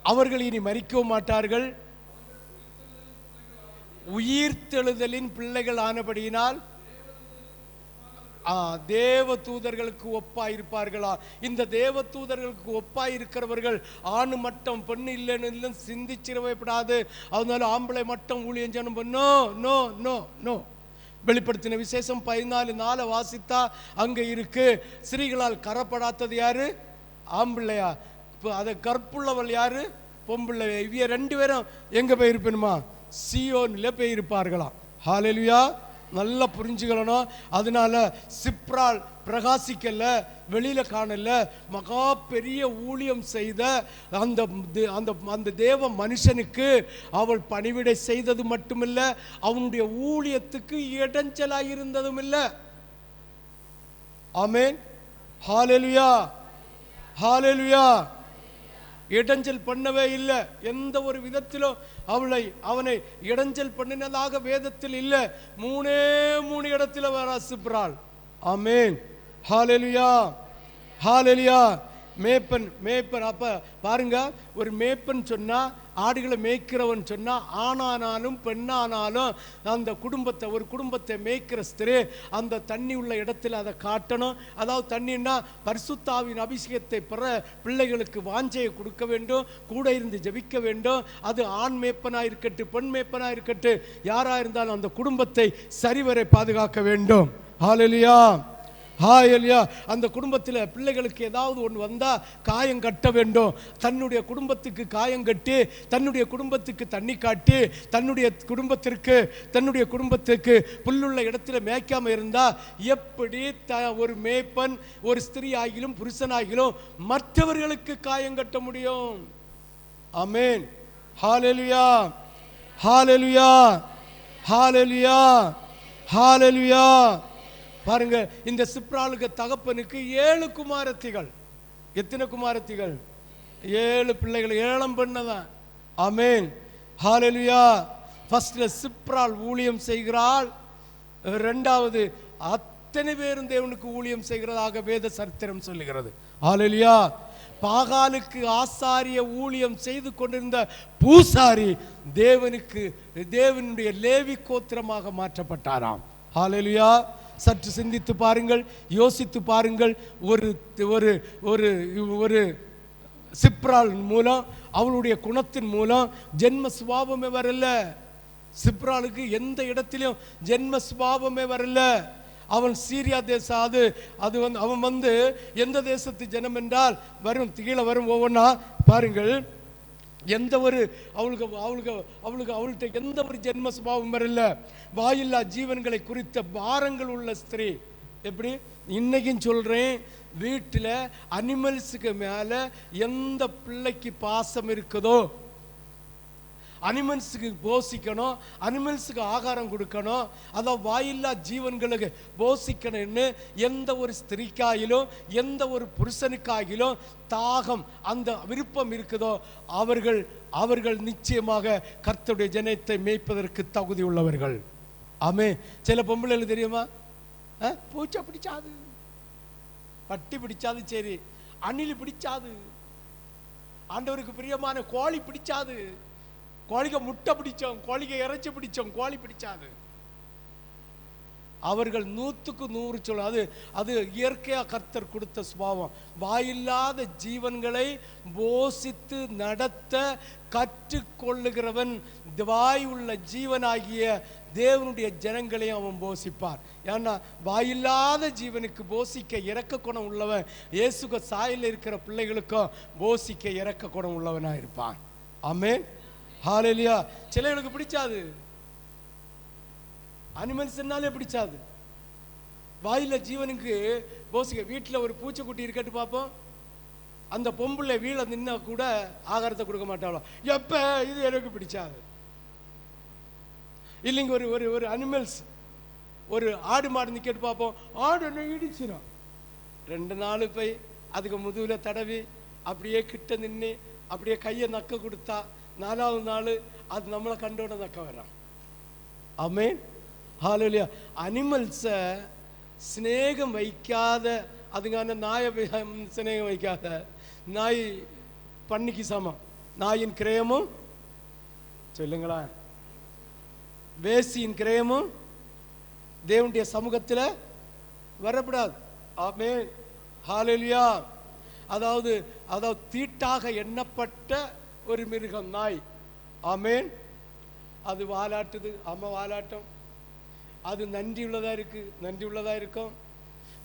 அவர்கள் இனி மரிக்கவும் மாட்டார்கள், உயிர்த்தெழுதலின் பிள்ளைகள் ஆனபடியினால் தேவ தூதர்களுக்கு ஒப்பாய் இருப்பார்களா? இந்த தேவ தூதர்களுக்கு ஒப்பாய் இருக்கிறவர்கள் ஆணு மட்டும் பெண்ணு இல்லைன்னு சிந்திச்சிடப்படாது. அதனால ஆம்பளை மட்டும் ஊழியம் செய்யணும். No no no no. வெளிப்படுத்தின விசேஷம் 14:4 வாசித்தா அங்க இருக்கு. ஸ்திரீகளால் கரப்படாதது யாரு? ஆம்பளையா? இப்போ அதை கற்புள்ளவள் யாரு? பொம்பளை. இவ 2 பேரும் எங்க போயிருப்பேனுமா? சீயோன்ல போயிருப்பார்களாம். ஹல்லேலூயா. நல்லா புரிஞ்சுக்கணும். அதனால சிப்ரால் பிரகாசிக்கல, வெளியில காணல, மகா பெரிய ஊழியம் செய்த அந்த அந்த அந்த தேவ மனுஷனுக்கு அவள் பணிவிடை செய்தது மட்டுமில்ல, அவனுடைய ஊழியத்துக்கு இடைஞ்சலாக இருந்ததும் இல்லை. ஆமென், ஹல்லேலூயா, ஹல்லேலூயா. இடைஞ்சல் பண்ணவே இல்லை. எந்த ஒரு விதத்திலும் அவனை இடைஞ்சல் பண்ணினதாக வேதத்தில் இல்லை. 3 இடத்துல வர சிப்ராள். ஆமென், ஹல்லேலூயா, ஹல்லேலூயா. மேய்ப்பன் அப்ப பாருங்க, ஒரு மேய்ப்பன் சொன்னா, ஆடுகளை மேய்க்கிறவன் சொன்னா, ஆணானாலும் பெண்ணானாலும் அந்த ஒரு குடும்பத்தை மேய்க்கிற ஸ்திரீ அந்த தண்ணி உள்ள இடத்துல அதை காட்டணும். அதாவது தண்ணின்னா பரிசுத்தாவின் அபிஷேகத்தை பெற பிள்ளைகளுக்கு வாஞ்சையை கொடுக்க வேண்டும், கூட இருந்து ஜெபிக்க வேண்டும். அது ஆண் மேய்ப்பனா இருக்கட்டும், பெண் மேய்ப்பனா இருக்கட்டும், யாரா இருந்தாலும் அந்த குடும்பத்தை சரிவரை பாதுகாக்க வேண்டும். ஹல்லேலூயா, ஹல்லேலூயா. அந்த குடும்பத்தில் பிள்ளைகளுக்கு ஏதாவது ஒன்று வந்தால் காயம் கட்ட வேண்டும். தன்னுடைய குடும்பத்துக்கு காயம் கட்டி, தன்னுடைய குடும்பத்துக்கு தண்ணி காட்டி, தன்னுடைய குடும்பத்துக்கு புல்லுள்ள இடத்துல மேய்க்காம இருந்தால் எப்படி ஒரு மேய்ப்பன், ஒரு ஸ்திரீ ஆகிலும் புருஷனாகிலும் மற்றவர்களுக்கு காயம் கட்ட முடியும்? ஆமென், ஹல்லேலூயா, ஹல்லேலூயா, ஹல்லேலூயா, ஹல்லேலூயா. பாருங்க, இந்த சிப்ராளுக்கு தகப்பனுக்கு 7 குமாரத்திகள். எத்தனை குமாரத்திகள்? 7 பிள்ளைகள், 7 பெண்ணதான். ஆமென், ஹல்லேலூயா. ஃபர்ஸ்ட்ல சிப்ராள் ஊழியம் செய்கிறாள். 2வது அத்தனை பேரும் தேவனுக்கு ஊழியம் செய்கிறதாக வேத சரித்திரம் சொல்லுகிறது. ஹல்லேலூயா. பாகாலுக்கு ஆசாரிய ஊழியம் செய்து கொண்டிருந்த பூசாரி தேவனுடைய லேவி கோத்திரமாக மாற்றப்பட்டாராம். ஹல்லேலூயா. சற்று சிந்தித்து பாருங்கள், யோசித்து பாருங்கள். ஒரு சிப்ராள் மூலம், அவளுடைய குணத்தின் மூலம் ஜென்ம சுபாவமே வரல. சிப்ராளுக்கு எந்த இடத்திலும் ஜென்ம சுபாவமே வரல. அவன் சீரியா தேசம். அவன் எந்த தேசத்து ஜனம் என்றால் வரும், கீழே வரும் ஒவ்வொன்றா பாருங்கள். அவள்கிட்ட எந்த ஒரு ஜென்ம சுபாவம் வரல. வாயில்லா ஜீவன்களை குறித்த பாரங்கள் உள்ள ஸ்திரீ. எப்படி இன்னைக்கும் சொல்றேன், வீட்டில் அனிமல்ஸுக்கு மேல எந்த பிள்ளைக்கு பாசம் இருக்குதோ, அனிமல்ஸுக்கு போஷிக்கணும், அனிமல்ஸுக்கு ஆகாரம் கொடுக்கணும், அதான் வாயில்லா ஜீவன்களுக்கு போஷிக்கணும்னு எந்த ஒரு ஸ்திரீக்காயிலும் எந்த ஒரு புருஷனுக்காகிலும் தாகம், அந்த விருப்பம் இருக்குதோ, அவர்கள் நிச்சயமாக கர்த்தருடைய ஜனத்தை மேய்ப்பதற்கு தகுதி உள்ளவர்கள். ஆமே. சில பொம்பளைகளுக்கு தெரியுமா, பூச்சை பிடிச்சாது, பட்டி பிடிச்சாது, சரி, அணில் பிடிச்சாது, ஆண்டவருக்கு பிரியமான கோழி பிடிச்சாது, கோழிக்கு முட்டை பிடிச்சோம், கோழிக்கு இறைச்சி பிடிச்சோம், கோழி பிடிச்சாது. அவர்கள் 100க்கு 100 சொல்ல. அது இயற்கையா கர்த்தர் கொடுத்த சுபாவம். வாயில்லாத ஜீவன்களை போஷித்து நடத்த கற்றுக்கொள்ளுகிறவன் வாய் உள்ள ஜீவனாகிய தேவனுடைய ஜனங்களையும் அவன் போஷிப்பார். ஏன்னா வாயில்லாத ஜீவனுக்கு போஷிக்க இரக்க குணம் உள்ளவன் இயேசுக சாயலில் இருக்கிற பிள்ளைகளுக்கும் போஷிக்க இரக்க குணம் உள்ளவனா இருப்பான். ஆமென், ஹல்லேலூயா. சிலைகளுக்கு பிடிச்சாது, அனிமல்ஸ்னாலே பிடிச்சாது. வாயில ஜீவனுக்கு போசிக்க. வீட்டில் ஒரு பூச்சிக்குட்டி இருக்கட்டு பார்ப்போம், அந்த பொம்பளை வீழ நின்னா கூட ஆகாரத்தை கொடுக்க மாட்டாளோ, எப்ப இது எனக்கு பிடிச்சாது. இல்லைங்க, ஒரு அனிமல்ஸ், ஒரு ஆடு மாடு நிக்கட்டு பார்ப்போம், ஆடு என்ன இடிச்சிடும். 2 நாள் போய் அதுக்கு முதுகுல தடவி அப்படியே கிட்ட நின்று அப்படியே கையை நக்க கொடுத்தா 4வது நாள் அது நம்மளை கண்டோட நக்க வர்றான். ஆமென், ஹல்லேலூயா. அனிமல்ஸை ஸ்நேகம் வைக்காத, அதுக்கான நாயை ஸ்நேகம் வைக்காத, நாய் பண்ணிக்கு சமம். நாயின் கிரயமும் சொல்லுங்களா, வேசியின் கிரயமும் தேவனுடைய சமூகத்தில் வரப்படாது. ஆமென், ஹல்லேலூயா. அதாவது தீட்டாக எண்ணப்பட்ட ஒரு மிருகம் நாய். ஆமென். அது வாலாட்டுது, அம்மா வாலாட்டம், அது நன்றி உள்ளதா இருக்கும்.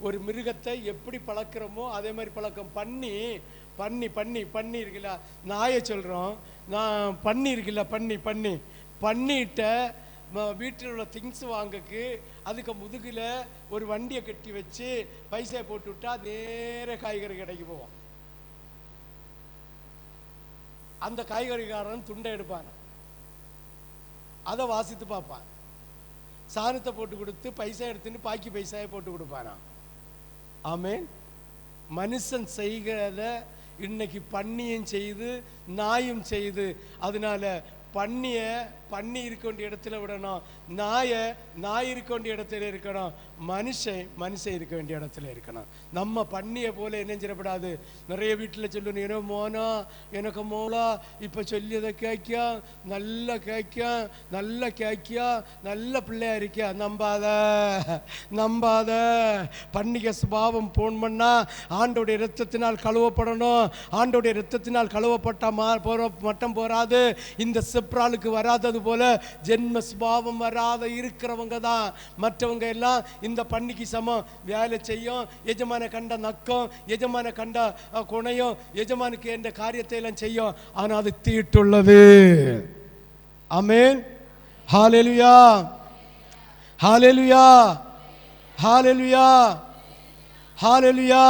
ஒரு மிருகத்தை எப்படி பழக்கிறோமோ அதே மாதிரி பழக்கம் பண்ணி பண்ணி பண்ணி பண்ணி இருக்குல்ல, நாயை சொல்கிறோம், நான் பண்ணி இருக்குல்ல, பண்ணிட்ட வீட்டில் உள்ள திங்ஸ் வாங்கக்கு அதுக்கு முதுகில் ஒரு வண்டியை கட்டி வச்சு பைசா போட்டு விட்டா நேர காய்கறி கடைக்கு போவோம். அந்த காய்கறிக்காரன் துண்டை எடுப்பான், அதை வாசித்து பார்ப்பான், சாணத்தை போட்டு கொடுத்து பைசா எடுத்துன்னு பாக்கி பைசாயை போட்டு கொடுப்பானா. ஆமென். மனுஷன் செய்கிறத இன்னைக்கு பன்னியும் செய்து நாயும் செய்து. அதனால பண்ணி இருக்க வேண்டிய இடத்துல விடணும், நாய் இருக்க வேண்டிய இடத்துல இருக்கணும், மனுஷன் இருக்க வேண்டிய இடத்துல இருக்கணும். நம்ம பண்ணியை போல என்ன செய்யப்படாது. நிறைய வீட்டில் சொல்லணும், ஏன்னா மோனா எனக்கு மோளா இப்போ சொல்லியதை கேட்கியா, நல்லா கேட்கியா, நல்ல பிள்ளையா இருக்கியா. நம்பாத பண்ணிக்க சுபாவம் போன் பண்ணா ஆண்டோடைய இரத்தத்தினால் கழுவப்படணும். ஆண்டோடைய இரத்தத்தினால் கழுவப்பட்டா மட்டும் போராது, இந்த செப்ராலுக்கு வராதது போல ஜென்ம சுபாவம் வராத இருக்கிறவங்க தான் மற்றவங்க எல்லாம் இந்த பண்ணிக்கு சமம். வேலை செய்யும், எஜமான கண்ட நக்கம், எஜமான கண்ட குணையும், எஜமானுக்கு என்ற காரியத்தை எல்லாம் செய்யும். ஆனால் அது தீட்டுள்ளது. ஆமென். ஹல்லேலூயா, ஹல்லேலூயா, ஹல்லேலூயா, ஹல்லேலூயா.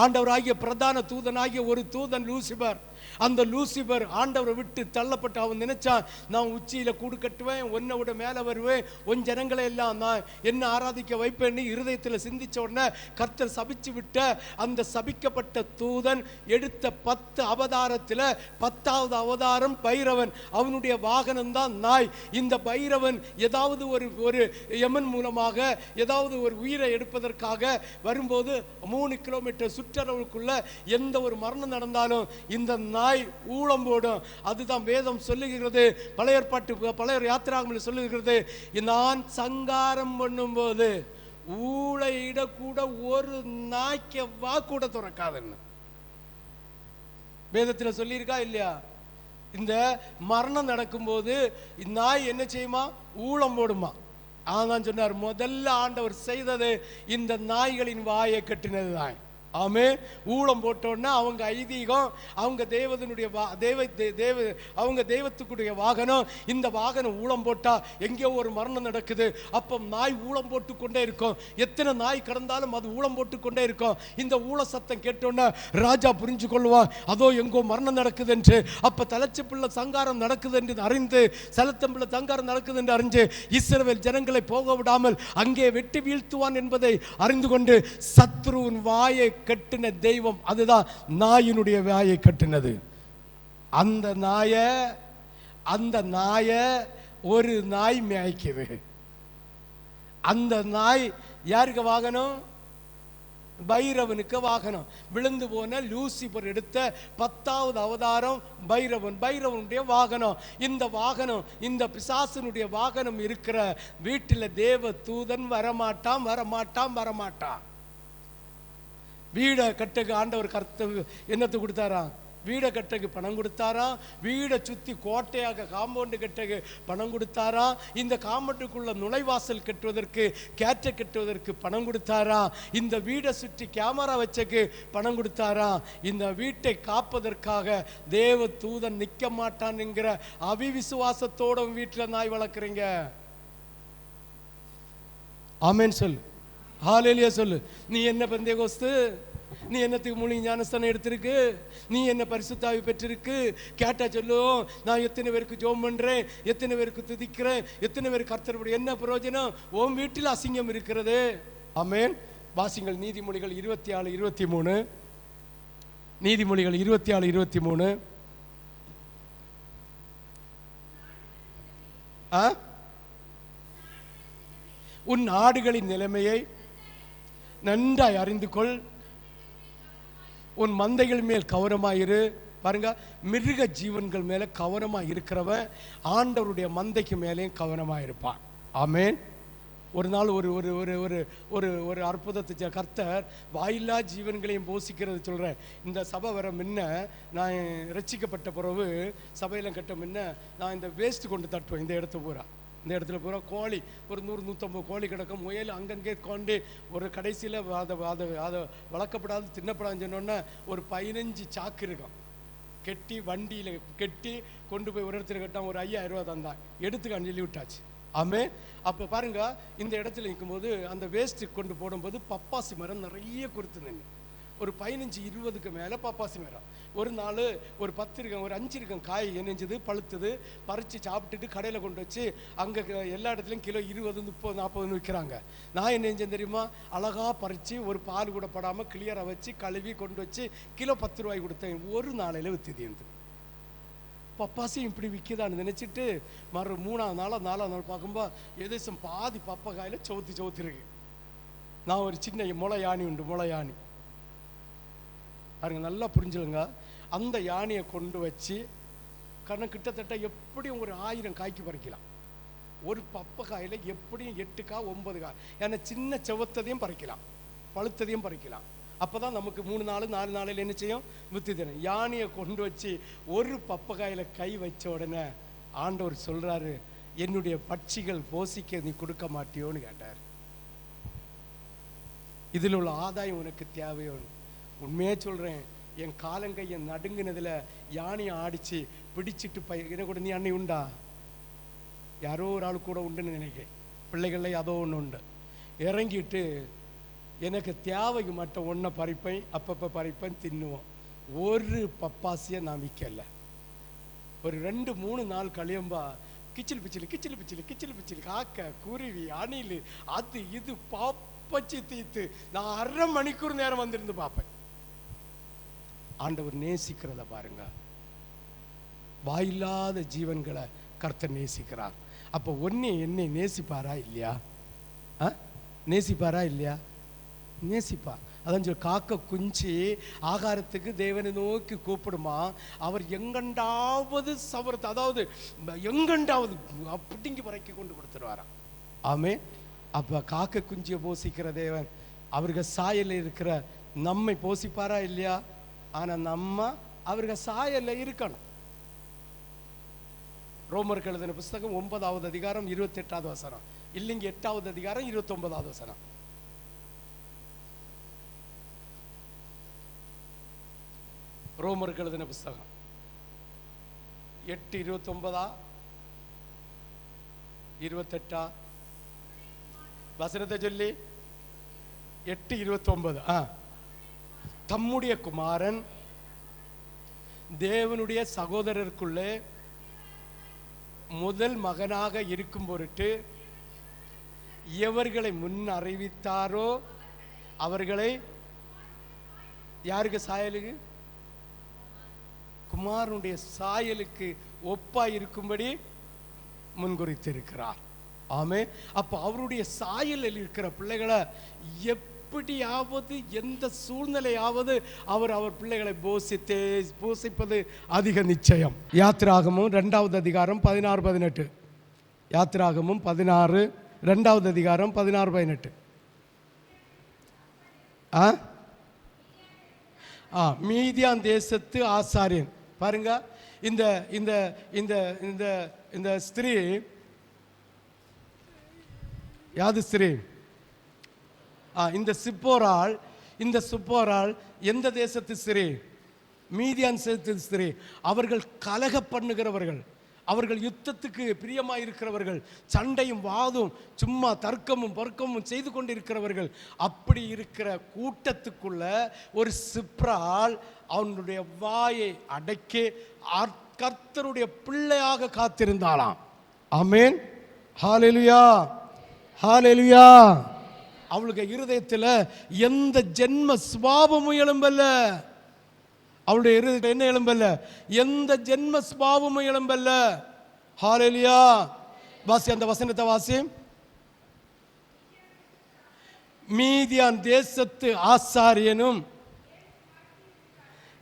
ஆண்டவராகிய பிரதான தூதனாகிய ஒரு தூதன் லூசிபர். அந்த லூசிபர் ஆண்டவரை விட்டு தள்ளப்பட்டு அவன் நினைச்சான், நான் உச்சியில கூடு கட்டுவேன், உன்னை விட மேலே வருவேன், உன் ஜனங்களை எல்லாம் நான் என்ன ஆராதிக்க வைப்பேன்னு இருதயத்தில் சிந்திச்ச உடனே கர்த்தர் சபிச்சு விட்ட அந்த சபிக்கப்பட்ட தூதன் எடுத்த 10 அவதாரத்தில் 10வது அவதாரம் பைரவன். அவனுடைய வாகனம் தான் நாய். இந்த பைரவன் ஏதாவது ஒரு யமன் மூலமாக ஏதாவது ஒரு உயிரை எடுப்பதற்காக வரும்போது 3 கிலோமீட்டர் சுற்றளவுக்குள்ள எந்த ஒரு மரணம் நடந்தாலும் இந்த நாய் ஊளம் போடும். அதுதான் வேதம் சொல்லுகிறது. பழைய யாத்திராகமத்தில் சொல்லுகிறது, நான் சங்காரம் பண்ணும்போது ஊளையிட கூட ஒரு நாய்க்கு வாக்கூட துறக்காதுன்னு வேதத்தில் சொல்லியிருக்கா இல்லையா? இந்த மரணம் நடக்கும்போது நாய் என்ன செய்யுமா? ஊளம் போடுமா. அதான் சொன்னார், முதல்ல ஆண்டவர் செய்தது இந்த நாய்களின் வாயை கட்டினது தான். ஆமே. ஊளம் போட்டோன்னா அவங்க ஐதீகம், அவங்க அவங்க தெய்வத்துக்குடைய வாகனம். இந்த வாகனம் ஊளம் போட்டா எங்கேயோ ஒரு மரணம் நடக்குது, அப்போ நாய் ஊளம் போட்டு கொண்டே இருக்கும். எத்தனை நாய் கடந்தாலும் அது ஊளம் போட்டு கொண்டே இருக்கும். இந்த ஊள சத்தம் கேட்டோன்னா ராஜா புரிஞ்சு கொள்வான், அதோ எங்கோ மரணம் நடக்குது என்று. அப்ப தலைச்சி பிள்ளை சங்காரம் நடக்குது என்று அறிந்து, செலத்தம்பிள்ளை சங்காரம் நடக்குது என்று அறிஞ்சு இஸ்ரவேல் ஜனங்களை போக விடாமல் அங்கே வெட்டி வீழ்த்துவான் என்பதை அறிந்து கொண்டு சத்ருவின் வாயை கட்டின தெய்வம் அதுதான் நாயினுடைய வாயை கட்டினது. அந்த நாய ஒரு நாய் மேய்க்குது. அந்த நாய் யாருக்கு வாகனம்? பைரவனுக்கு வாகனம். விழுந்து போன லூசிபர் எடுத்த 10வது அவதாரம் பைரவனுடைய வாகனம். இந்த வாகனம், இந்த பிசாசனுடைய வாகனம் இருக்கிற வீட்டில் தேவ தூதன் வரமாட்டான். வீடை கட்டுக்கு ஆண்டவர் என்னத்தை கொடுத்தாராம்? வீடை கட்டுக்கு பணம் கொடுத்தாராம். வீடை சுற்றி கோட்டையாக காம்பவுண்டு கட்டுக்கு பணம் கொடுத்தாராம். இந்த காம்பவுண்டுக்குள்ள நுழைவாசல் கட்டுவதற்கு, கேட்டை கட்டுவதற்கு பணம் கொடுத்தாராம். இந்த வீடை சுற்றி கேமரா வச்சக்கு பணம் கொடுத்தாராம். இந்த வீட்டை காப்பதற்காக தேவ தூதன் நிற்க மாட்டான் என்கிற அவிவிசுவாசத்தோட வீட்டில் நாய் வளர்க்குறீங்க. ஆமென் சொல்லு, ஹல்லேலூயா சொல்லு. நீ என்ன பெந்தேகோஸ்து? நீ என்னத்துக்கு மூலிகை ஞானஸ்தானம் எடுத்திருக்கு? நீ என்ன பரிசுத்தாவி பெற்றிருக்கு? கேட்டா சொல்லும், நான் எத்தனை பேருக்கு ஜெபம் பண்றேன், எத்தனை பேருக்கு துதிக்கிறேன், எத்தனை பேருக்கு கர்த்தருடைய என்ன பிரயோஜனம்? உன் வீட்டில் அசிங்கம் இருக்கிறது. ஆமென். வாசிங்கள் நீதிமொழிகள் 24:23. நீதிமொழிகள் 24:23. உன் ஆடுகளின் நிலைமையை நன்றாய் அறிந்து கொள், உன் மந்தைகள் மேல் கவனமாயிரு. பாருங்க, மிருக ஜீவன்கள் மேல கவனமாக இருக்கிறவன் ஆண்டவருடைய மந்தைக்கு மேலேயும் கவனமாக இருப்பான். ஆமென். ஒரு நாள் ஒரு ஒரு ஒரு ஒரு ஒரு ஒரு அற்புதத்தை கர்த்தர் வாயில்லா ஜீவன்களையும் போஷிக்கிறது சொல்கிறேன். இந்த சபை வர முன்ன, நான் ரட்சிக்கப்பட்ட பிறகு சபையெல்லாம் கட்ட முன்ன நான் இந்த வேஸ்ட் கொண்டு தட்டுவேன். இந்த இடத்துல பூரா கோழி ஒரு 100-150 கோழி கிடக்கும். முயல் அங்கங்கே கொண்டு ஒரு கடைசியில் அதை வளர்க்கப்படாது தின்னப்படாதுன்னு சொன்னோன்னே ஒரு 15 சாக்கு இருக்கும். கெட்டி வண்டியில் கெட்டி கொண்டு போய் ஒரு இடத்துல கட்டான். ஒரு 5000 ரூபா தந்தான், எடுத்துக்கான்னு சொல்லி விட்டாச்சு. ஆமே. அப்போ பாருங்க, இந்த இடத்துல நிற்கும்போது அந்த வேஸ்ட்டு கொண்டு போடும்போது பப்பாசி மரம் நிறைய கொடுத்து நின்று ஒரு 15-20க்கு மேலே பப்பாசி மரம். ஒரு நாள் ஒரு 10 இருக்கம் ஒரு 5 இருக்கம் காய் என்னஞ்சது பழுத்தது, பறித்து சாப்பிட்டுட்டு கடையில் கொண்டு வச்சு அங்கே எல்லா இடத்துலையும் கிலோ 20, 30, 40 விற்கிறாங்க. நான் என்ன செஞ்சேன் தெரியுமா? அழகாக பறித்து ஒரு பால் கூட படாமல் கிளியராக வச்சு கழுவி கொண்டு வச்சு கிலோ 10 ரூபாய் கொடுத்தேன். ஒரு நாளையில் விற்றுது. இருந்து பப்பாசியும் இப்படி விற்கிதான்னு நினச்சிட்டு மறு 3ஆவது நாள் 4ஆவது நாள் பார்க்கும்போது எதேசம் பாதி பப்பக்காயில் சவுத்து இருக்கு. நான் ஒரு சின்ன முளை யானி உண்டு, முளை யானி பாருங்க, நல்லா புரிஞ்சுலுங்க. அந்த யானியை கொண்டு வச்சு கிட்டத்தட்ட எப்படியும் ஒரு 1000 காய்க்கு பறிக்கலாம். ஒரு பப்பக்காயில் எப்படியும் 8 காய் 9 காய். ஏன்னா சின்ன செவத்ததையும் பறிக்கலாம், பழுத்ததையும் பறிக்கலாம். அப்போ தான் நமக்கு 3 நாள் 4 நாளில் என்ன செய்யும்? வித்துதேன். யானியை கொண்டு வச்சு ஒரு பப்பக்காயில் கை வச்ச உடனே ஆண்டவர் சொல்கிறாரு, என்னுடைய பட்சிகள் போசிக்க நீ கொடுக்க மாட்டியோன்னு கேட்டார். இதில் உள்ள ஆதாயம் உனக்கு தேவையோன்னு. உண்மையே சொல்கிறேன், என் காலங்கையை நடுங்கினதில் யானையை ஆடிச்சு பிடிச்சிட்டு என்ன கூட நீ அன்னை உண்டா? யாரோ ஒரு ஆள் கூட உண்டுன்னு நினைக்கிறேன். பிள்ளைகள அதோ ஒன்று உண்டு. இறங்கிட்டு எனக்கு தேவைக்கு மட்டும் ஒன்றை பறிப்பேன், அப்பப்போ பறிப்பேன், தின்னுவோம். ஒரு பப்பாசியை நான் விற்கல. ஒரு 2-3 நாள் கழியம்பா கிச்சில் பிச்சில் காக்க குருவி அணில் அது இது பாப்பச்சு தீத்து நான் 1/2 மணிக்கூர் நேரம் வந்திருந்து பார்ப்பேன். ஆண்டவர் நேசிக்கிறத பாருங்க. வாயில்லாத ஜீவன்களை கர்த்தர் நேசிக்கிறார். அப்போ என்னை நேசிப்பாரா இல்லையா? நேசிப்பாரா இல்லையா? நேசிப்பார். அதான் சொல்லி காக்க குஞ்சு ஆகாரத்துக்கு தேவனை நோக்கி கூப்பிடுமா, அவர் எங்கண்டாவது சவரத்தை, அதாவது எங்கண்டாவது அப்படிங்கி வரைக்கி கொண்டு கொடுத்துருவாராம். ஆமே. அப்போ காக்க குஞ்சியை போசிக்கிற தேவன் அவர்கள் சாயலில் இருக்கிற நம்மை போசிப்பாரா இல்லையா? ஆனால் நம்ம அவர்கள் சாயலில் இருக்கணும். ரோமருக்கு எழுதின புஸ்தகம் 9வது அதிகாரம் 28வது வசனம், இல்லைங்க 8வது அதிகாரம் 29வது வசனம். ரோமருக்கு எழுதின புஸ்தகம் 8:29 28 வசனத்தை சொல்லி 8:29. தம்முடைய குமாரன் தேவனுடைய சகோதரருக்குள்ளே முதல் மகனாக இருக்கும் பொருட்டு எவர்களை முன் அறிவித்தாரோ அவர்களை யாருக்கு சாயலுக்கு? குமாரனுடைய சாயலுக்கு ஒப்பாய் இருக்கும்படி முன்குறித்திருக்கிறார். ஆமே. அப்போ அவருடைய சாயலில் இருக்கிற பிள்ளைகளை எப்படியாவது எந்த சூழ்நிலையாவது அவர் பிள்ளைகளை போஷிப்பது அதிக நிச்சயம். யாத்திராகமும் 2வது அதிகாரம் 16-18. யாத்திராகமும் 16 2வது அதிகாரம் 16-18. மீதியான் தேசத்து ஆசாரியன் பாருங்க. இந்த இந்த இந்த இந்த இந்த ஸ்திரீ யாது ஸ்திரீ? இந்த சிப்போராள் எந்த தேசத்து ஸ்திரீ? மீதியான் தேசத்து ஸ்திரீ. அவர்கள் கலக பண்ணுகிறவர்கள், அவர்கள் யுத்தத்துக்கு பிரியமாக இருக்கிறவர்கள், சண்டையும் வாதும் சும்மா தர்க்கமும் பர்க்கமும் செய்து கொண்டிருக்கிறவர்கள். அப்படி இருக்கிற கூட்டத்துக்குள்ள ஒரு சிப்ரால் அவனுடைய வாயை அடக்கி கர்த்தருடைய பிள்ளையாக காத்திருந்தாளாம். ஆமென். ஹல்லேலூயா, ஹல்லேலூயா. அவளுக்கு இருதயத்தில் எந்த ஜென்ம சுபாவமும் எழும்பல்ல. அவளுடைய இருதயத்தில் என்ன எழும்பல்ல? எந்த ஜென்ம சுபாவமும் எழும்பல்ல. ஹல்லேலூயா. வாசி அந்த வசனத்தை வாசி. மீதியான் தேசத்து ஆசாரியனும்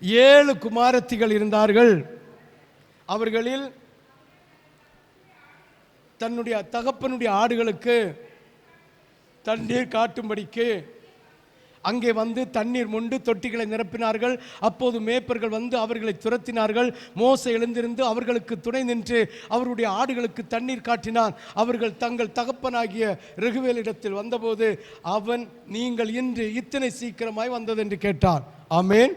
7 குமாரத்திகள் இருந்தார்கள். அவர்களில் தன்னுடைய தகப்பனுடைய ஆடுகளுக்கு தண்ணீர் காட்டும்படிக்கு அங்கே வந்து தண்ணீர் மொண்டு தொட்டிகளை நிரப்பினார்கள். அப்போது மேய்ப்பர்கள் வந்து அவர்களை துரத்தினார்கள். மோசே எழுந்திருந்து அவர்களுக்கு துணை நின்று அவருடைய ஆடுகளுக்கு தண்ணீர் காட்டினான். அவர்கள் தங்கள் தகப்பனாகிய ரெகுவேலிடத்தில் வந்தபோது அவன், நீங்கள் இன்று இத்தனை சீக்கிரமாய் வந்தது என்று கேட்டான். ஆமேன்.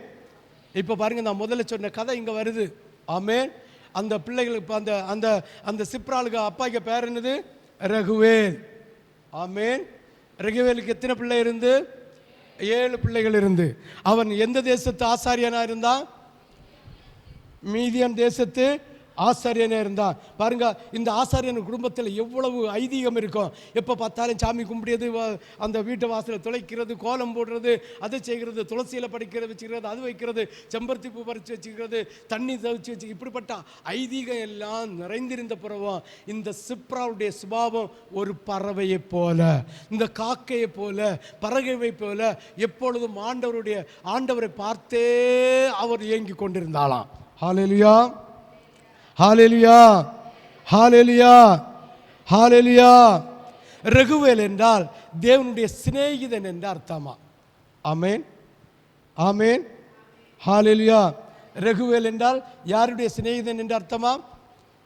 இப்போ பாருங்க, நான் முதல்ல சொன்ன கதை இங்கே வருது. ஆமேன். அந்த பிள்ளைகளுக்கு அந்த அந்த அந்த சிப்ராளுக்கு அப்பாய்க்கு பேர் என்னது? ரெகுவேல். ஆமேன். ரெகுவேலுக்கு எத்தனை பிள்ளை இருந்து? 7 பிள்ளைகள் இருந்து. அவன் எந்த தேசத்து ஆசாரியனா இருந்தான்? மீதியான் தேசத்து ஆசாரியனே இருந்தான். பாருங்க, இந்த ஆசாரியன் குடும்பத்தில் எவ்வளவு ஐதீகம் இருக்கும். எப்போ பார்த்தாலும் சாமி கும்பிடியது, அந்த வீட்டு வாசலை துளைக்கிறது, கோலம் போடுறது, அதை செய்கிறது, துளசியில் படிக்கிறது வச்சுக்கிறது, அது வைக்கிறது, செம்பருத்தி பூ பறித்து வச்சுக்கிறது, தண்ணி தவிச்சு வச்சு, இப்படிப்பட்ட ஐதீகம் எல்லாம் நிறைந்திருந்த பிறவும் இந்த சிப்ராவுடைய சுபாவம் ஒரு பறவையை போல, இந்த காக்கையை போல, பறவை போல எப்பொழுதும் ஆண்டவரை பார்த்தே அவர் இயங்கி கொண்டிருந்தாளாம். ஹல்லேலூயா, ஹல்லேலூயா, ஹல்லேலூயா, ஹல்லேலூயா. ரகுவேல் என்றால் தேவனுடைய சிநேகிதன் என்ற அர்த்தமா? ஆமென், ஆமென், ஹல்லேலூயா. ரகுவேல் என்றால் யாருடைய சிநேகிதன் என்ற அர்த்தமா?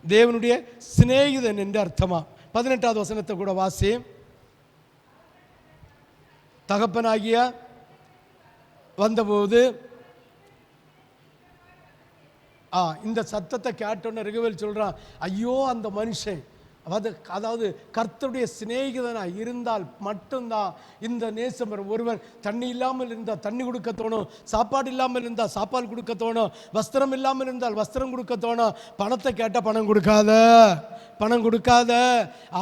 தேவனுடைய சிநேகிதன் என்ற அர்த்தமா? 18வது வசனத்தை கூட வாசி. தகப்பனாகிய வந்தபோது இந்த சத்தத்தை கேட்டோன்னு ரகுவேல் சொல்றான், ஐயோ அந்த மனுஷன், அதாவது கர்த்தருடைய சிநேகிதனாக இருந்தால் மட்டும்தான் இந்த நேசம். ஒருவன் தண்ணி இல்லாமல் இருந்தால் தண்ணி கொடுக்க தோணும், சாப்பாடு இல்லாமல் இருந்தால் சாப்பாடு கொடுக்க தோணும், வஸ்திரம் இல்லாமல் இருந்தால் வஸ்திரம் கொடுக்க தோணும். பணத்தை கேட்டால் பணம் கொடுக்காத,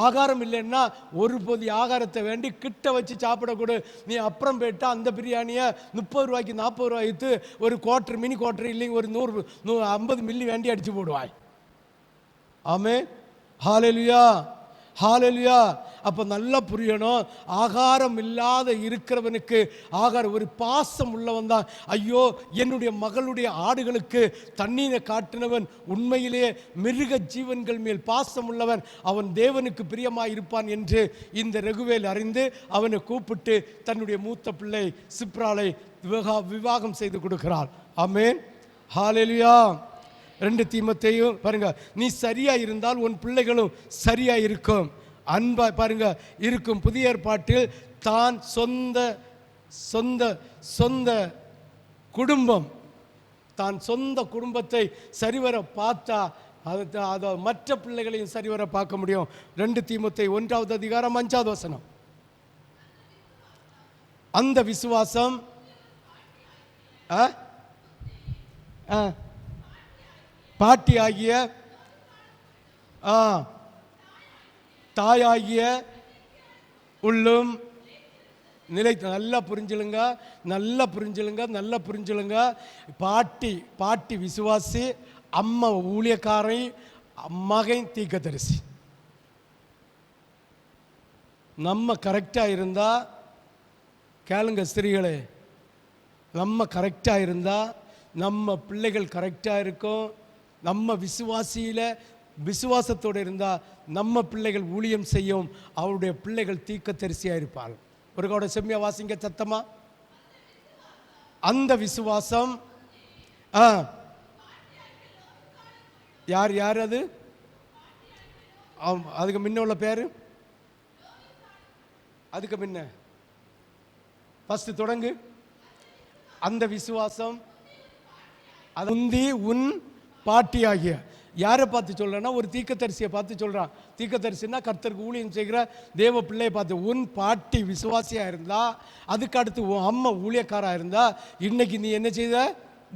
ஆகாரம் இல்லைன்னா ஒரு பொதி ஆகாரத்தை வேண்டி கிட்ட வச்சு சாப்பிடக்கூட. நீ அப்புறம் போயிட்டா அந்த பிரியாணியை 30 ரூபாய்க்கு 40 ரூபாய்க்கு ஒரு குவார்டர், மினி குவார்டர் இல்லைங்க, ஒரு 150 மில்லி வேண்டி அடிச்சு போடுவாய். ஆமென், ஹல்லேலூயா, ஹல்லேலூயா. அப்போ நல்லா புரியணும், ஆகாரம் இல்லாத இருக்கிறவனுக்கு ஆகாரம், ஒரு பாசம் உள்ளவன் தான். ஐயோ என்னுடைய மகளுடைய ஆடுகளுக்கு தண்ணீரை காட்டினவன் உண்மையிலேயே மிருக ஜீவன்கள் மேல் பாசம் உள்ளவன், அவன் தேவனுக்கு பிரியமாய் இருப்பான் என்று இந்த ரகுவேல் அறிந்து அவனை கூப்பிட்டு தன்னுடைய மூத்த பிள்ளை சிப்ராளை விவாகம் செய்து கொடுக்கிறாள். ஆமென், ஹல்லேலூயா. 2 தீமோத்தேயும் பாருங்க, நீ சரியா இருந்தால் உன் பிள்ளைகளும் சரியா இருக்கும், அன்பா பாருங்க இருக்கும். புதிய ஏற்பாட்டில் தான் சொந்த குடும்பம், தான் சொந்த குடும்பத்தை சரிவர பார்த்தா அதை மற்ற பிள்ளைகளையும் சரிவர பார்க்க முடியும். 2 தீமோத்தேயு 1வது அதிகாரம் 5வது வசனம். அந்த விசுவாசம் பாட்டியாகிய தாயாகிய உள்ளும் நிலைத்து. நல்லா புரிஞ்சுளுங்க. பாட்டி விசுவாசி, அம்மா ஊழியக்காரை, மகன் தீர்க்கதரிசி. நம்ம கரெக்டாக இருந்தா, கேளுங்க ஸ்திரீகளே, நம்ம கரெக்டாக இருந்தா நம்ம பிள்ளைகள் கரெக்டாக இருக்கும். நம்ம விசுவாசத்தோடு இருந்தால் நம்ம பிள்ளைகள் ஊழியம் செய்யும், அவருடைய பிள்ளைகள் தீர்க்கதரிசியாக இருப்பாள். ஒரு கூட செம்மையா வாசிங்க சத்தமா. அந்த விசுவாசம் யார் அது? அதுக்கு முன்ன உள்ள பேரு, அதுக்கு முன்ன ஃபர்ஸ்ட் தொடங்கு. அந்த விசுவாசம் அது முந்தி உன் பாட்டியாகிய. யாரை பார்த்து சொல்றேன்னா ஒரு தீர்க்கதரிசியை பார்த்து சொல்றான். தீர்க்கதரிசின்னா கர்த்தருக்கு ஊழியம் செய்கிற தேவ பிள்ளையை பார்த்து. உன் பாட்டி விசுவாசியா இருந்தா, அதுக்கு அடுத்து உன் அம்மா ஊழியக்காரா இருந்தா, இன்னைக்கு நீ என்ன செய்த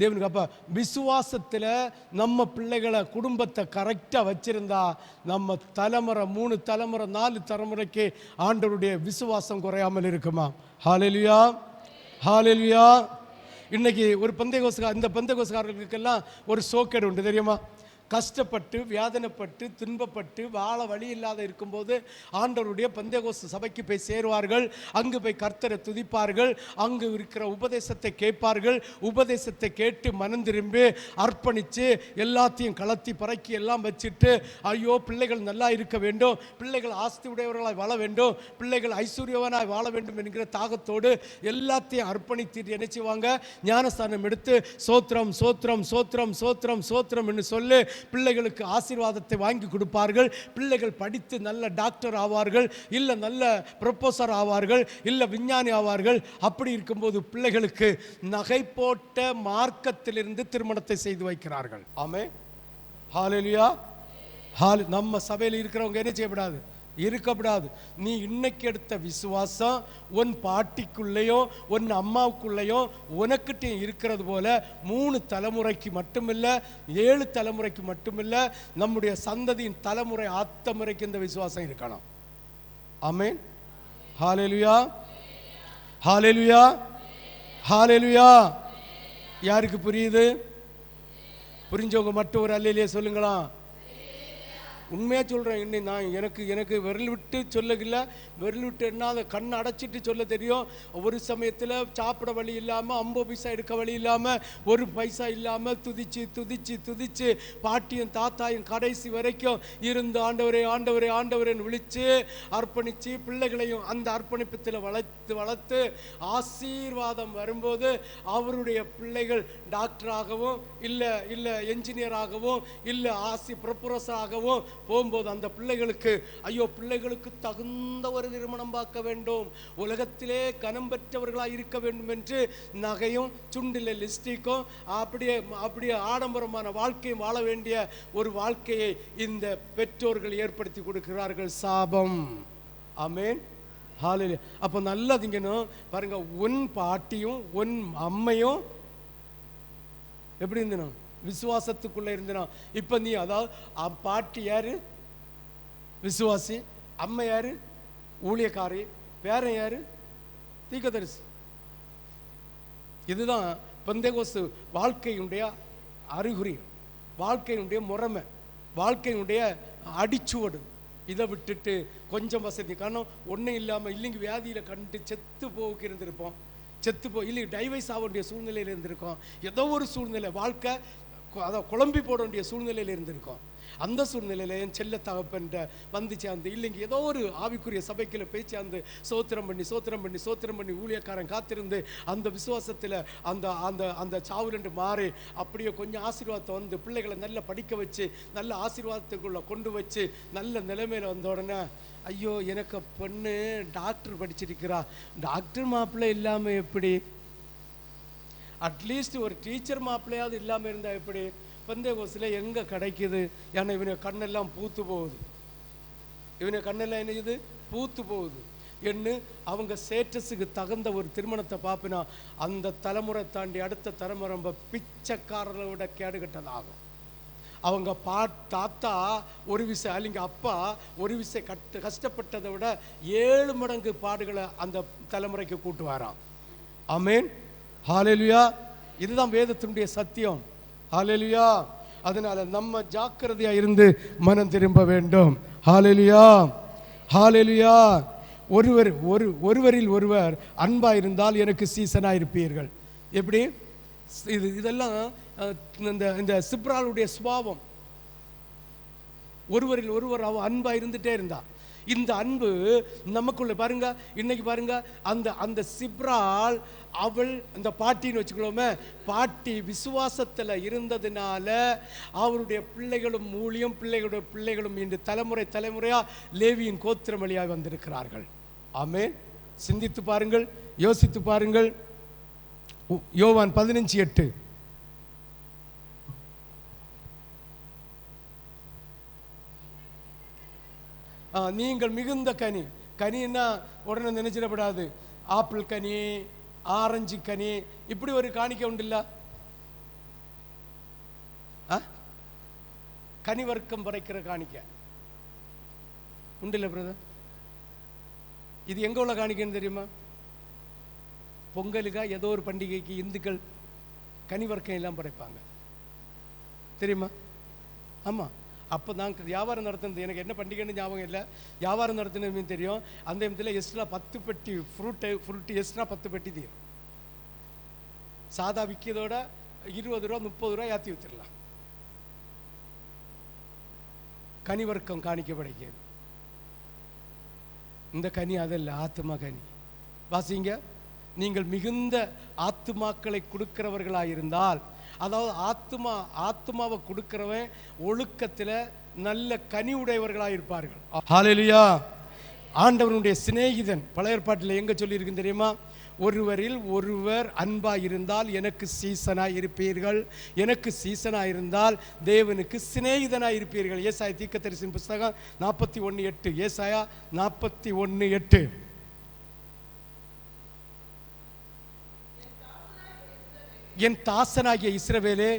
தேவனுக்கு? அப்ப விசுவாசத்தில் நம்ம பிள்ளைகளை குடும்பத்தை கரெக்டாக வச்சிருந்தா நம்ம தலைமுறை 3 தலைமுறை 4 தலைமுறைக்கு ஆண்டவருடைய விசுவாசம் குறையாமல் இருக்குமா? ஹல்லேலூயா, ஹல்லேலூயா. இன்னைக்கு ஒரு இந்த பெந்தேகோஸ்காரர்களுக்கெல்லாம் ஒரு சோக்கேடு உண்டு தெரியுமா? கஷ்டப்பட்டு வேதனைப்பட்டு துன்பப்பட்டு வாழ வழி இல்லாத இருக்கும்போது ஆண்டவருடைய பெந்தேகோஸ் சபைக்கு போய் சேருவார்கள். அங்கு போய் கர்த்தரை துதிப்பார்கள், அங்கு இருக்கிற உபதேசத்தை கேட்பார்கள். உபதேசத்தை கேட்டு மனம் திரும்பி அர்ப்பணித்து எல்லாத்தையும் கலத்தி பறக்கி எல்லாம் வச்சுட்டு, ஐயோ பிள்ளைகள் நல்லா இருக்க வேண்டும், பிள்ளைகள் ஆஸ்தி உடையவர்களாய் வாழ வேண்டும், பிள்ளைகள் ஐஸ்வர்யவனாய் வாழ வேண்டும் என்கிற தாகத்தோடு எல்லாத்தையும் அர்ப்பணித்து என்ன செய்வாங்க? ஞானஸ்தானம் எடுத்து சோத்திரம் சோத்திரம் சோத்திரம் சோத்திரம் சோத்திரம் என்று சொல்லி பிள்ளைகளுக்கு ஆசீர்வாதத்தை வாங்கி கொடுப்பார்கள். பிள்ளைகள் படித்து நல்ல டாக்டர் ஆவார்கள், இல்லை நல்ல ப்ரொஃபஸர் ஆவார்கள், இல்லை விஞ்ஞானி ஆவார்கள். அப்படி இருக்கும்போது பிள்ளைகளுக்கு நகை போட்ட மார்க்கத்திலிருந்து திருமணத்தை செய்து வைக்கிறார்கள். ஆமென், ஹல்லேலூயா. நம்ம சபையில் இருக்கிறவங்க என்ன செய்யப்படாது? இருக்கப்படாது. நீ இன்னைக்கு எடுத்த விசுவாசம் உன் பாட்டிக்குள்ளேயோ உன் அம்மாவுக்குள்ளேயோ உனக்கிட்டையும் இருக்கிறது போல 3 தலைமுறைக்கு மட்டுமில்ல, 7 தலைமுறைக்கு மட்டுமில்ல, நம்முடைய சந்ததியின் தலைமுறை ஆத்தமுறைக்கு இந்த விசுவாசம் இருக்கணும். ஆமென். ஹல்லேலூயா, ஹல்லேலூயா, ஹல்லேலூயா. யாருக்கு புரியுது? புரிஞ்சவங்க மட்டும் ஒரு அல்லேலூயா சொல்லுங்களா. உண்மையாக சொல்கிறேன். இன்னும் நான் எனக்கு விரல் விட்டு சொல்லல, விரல் விட்டு என்ன அதை கண்ணை அடைச்சிட்டு சொல்ல தெரியும். ஒரு சமயத்தில் சாப்பிட வழி இல்லாமல், 50 பைசா எடுக்க வழி இல்லாமல், 1 பைசா இல்லாமல் துதிச்சு துதிச்சு துதிச்சு பாட்டியும் தாத்தாயும் கடைசி வரைக்கும் இருந்து ஆண்டவரே ஆண்டவரே ஆண்டவரேன்னு விழித்து அர்ப்பணித்து பிள்ளைகளையும் அந்த அர்ப்பணிப்பத்தில் வளர்த்து ஆசீர்வாதம் வரும்போது அவருடைய பிள்ளைகள் டாக்டராகவும் இல்லை என்ஜினியராகவும் இல்லை ப்ரொஃபஸராகவும் போகும்போது அந்த பிள்ளைகளுக்கு ஐயோ பிள்ளைகளுக்கு தகுந்த ஒரு திருமணம் பார்க்க வேண்டும், உலகத்திலே கனம் பெற்றவர்களாக இருக்க வேண்டும் என்று நகையும் சுண்டில் லிஸ்டிக்கும் அப்படியே ஆடம்பரமான வாழ்க்கையும் வாழ வேண்டிய ஒரு வாழ்க்கையை இந்த பெற்றோர்கள் ஏற்படுத்தி கொடுக்கிறார்கள். சாபம். ஆமென். ஹல்லேலூயா. அப்போ நல்லா திங்கணும் பாருங்க. உன் பாட்டியும் உன் அம்மையும் எப்படி இருந்தனும்? விசுவாசத்துக்குள்ள இருந்தனா. இப்ப நீ அதாவது பாட்டி யாரு? விசுவாசி. அம்மை யாரு? ஊழியக்காரி. பேரன் யாரு? தீர்க்கதரிசி. இதுதான் பெந்தேகோஸ்து வாழ்க்கையுடைய அறிகுறி, வாழ்க்கையுடைய முறைமை, வாழ்க்கையுடைய அடிச்சுவடு. இதை விட்டுட்டு கொஞ்சம் வசதி காரணம் ஒன்றும் இல்லாமல் இல்லைங்க வியாதியில் கண்டு செத்து போக்கு இருந்திருப்போம், இல்லை டைவர்ஸ் ஆக வேண்டிய சூழ்நிலையில் இருந்திருக்கோம், ஏதோ ஒரு சூழ்நிலை வாழ்க்கை அதை குழம்பி போட வேண்டிய சூழ்நிலையில் இருந்திருக்கோம். அந்த சூழ்நிலையில் என் செல்ல தகப்பன்ற வந்து சேர்ந்து இல்லைங்க ஏதோ ஒரு ஆவிக்குரிய சபைக்குள்ள போய் சேர்ந்து சோத்திரம் பண்ணி ஊழியக்காரன் காத்திருந்து அந்த விசுவாசத்தில் அந்த அந்த அந்த சாவுலண்டு மாறி அப்படியே கொஞ்சம் ஆசீர்வாதத்தை வந்து பிள்ளைகளை நல்லா படிக்க வச்சு நல்ல ஆசீர்வாதத்துக்குள்ளே கொண்டு வச்சு நல்ல நிலைமையில் வந்த உடனே ஐயோ எனக்கு பொண்ணு டாக்டர் படிச்சிருக்கிறா, டாக்டர் மாப்பிள்ளை இல்லாமல் எப்படி, அட்லீஸ்ட் ஒரு டீச்சர் மாப்பிள்ளையாவது இல்லாமல் இருந்தால் எப்படி? பெந்தேகோஸ்தில் எங்கே கிடைக்குது? ஏன்னா இவனை கண்ணெல்லாம் பூத்து போகுது, இவனை கண்ணெல்லாம் என்னது பூத்து போகுது என்று அவங்க ஸ்டேட்டஸுக்கு தகுந்த ஒரு திருமணத்தை பார்ப்பினா அந்த தலைமுறை தாண்டி அடுத்த தலைமுறை ரொம்ப பிச்சைக்காரர்களை விட கேடுகட்டதாகும். அவங்க தாத்தா ஒரு விஷயம் அல்லைங்க அப்பா ஒரு விஷயம் கஷ்டப்பட்டதை விட 7 மடங்கு பாடுகளை அந்த தலைமுறைக்கு கூட்டு வரான். ஆமென். ஹல்லேலூயா. இதுதான் வேதத்தினுடைய சத்தியம். ஹல்லேலூயா. அதனால நம்ம ஜாக்கிரதையா இருந்து மனம் திரும்ப வேண்டும். ஹல்லேலூயா, ஹல்லேலூயா. ஒருவரில் ஒருவர் அன்பா இருந்தால் எனக்கு சீசனா இருப்பீர்கள். எப்படி? இதெல்லாம் இந்த சிப்ராளுடைய சுபாவம். ஒருவரில் ஒருவர் அவ அன்பா இருந்துட்டே இருந்தா. இந்த அன்பு நமக்குள்ள பாருங்க. இன்னைக்கு பாருங்க அந்த சிப்ரால் அவள் இந்த பாட்டின்னு வச்சுக்கலாமே, பாட்டி விசுவாசத்தில் இருந்ததுனால அவருடைய பிள்ளைகளும் ஊழியம் பிள்ளைகளுடைய பிள்ளைகளும் இன்று தலைமுறையா லேவியின் கோத்திரம் வழியாக வந்திருக்கிறார்கள். ஆமென். சிந்தித்து பாருங்கள், யோசித்து பாருங்கள். யோவான் 15:8 நீங்கள் மிகுந்த கனின்னா உடனே நினைச்சிடப்படாது. ஆப்பிள் கனி, ஆரஞ்சு கனி, இப்படி ஒரு காணிக்கை உண்டுல்ல, கனி வர்க்கம் பறைக்கிற காணிக்கை உண்டுல்ல பிரதர்? இது எங்க உள்ள காணிக்கைன்னு தெரியுமா? பொங்கலுக்கா ஏதோ ஒரு பண்டிகைக்கு இந்துக்கள் கனி வர்க்கம் எல்லாம் படைப்பாங்க தெரியுமா? ஆமா. அப்போ நான் வியாபாரம் நடத்துனது எனக்கு என்ன பண்டிகைன்னு ஞாபகம் இல்லை, வியாபாரம் நடத்தினது தெரியும். அந்த இடத்துல எக்ஸ்ட்ரா 10 பெட்டி ஃப்ரூட்டு எக்ஸ்ட்ரா 10 பெட்டி தீரும். சாதா விற்கிறதோட 20 ரூபா 30 ரூபா ஏற்றி வச்சிடலாம். கனி வர்க்கம் காணிக்க படைக்கிறது. இந்த கனி அதல்ல, ஆத்மா கனி. வாசிங்க. நீங்கள் மிகுந்த ஆத்துமாக்களை கொடுக்கிறவர்களாயிருந்தால், அதாவது ஆத்மாவை கொடுக்கிறவன் ஒழுக்கத்தில் நல்ல கனி உடையவர்களாக இருப்பார்கள். ஹல்லேலூயா. ஆண்டவனுடைய சிநேகிதன் பழைய ஏற்பாட்டில் எங்க சொல்லியிருக்கு தெரியுமா? ஒருவரில் ஒருவர் அன்பாய் இருந்தால் எனக்கு சீசனாய் இருப்பீர்கள், எனக்கு சீசனாய் இருந்தால் தேவனுக்கு சிநேகிதனாய் இருப்பீர்கள். ஏசாயா தீர்க்கதரிசியின் புஸ்தகம் 41:8. ஏசாயா 41:8. என் தாசனாகிய இஸ்ரவேலே,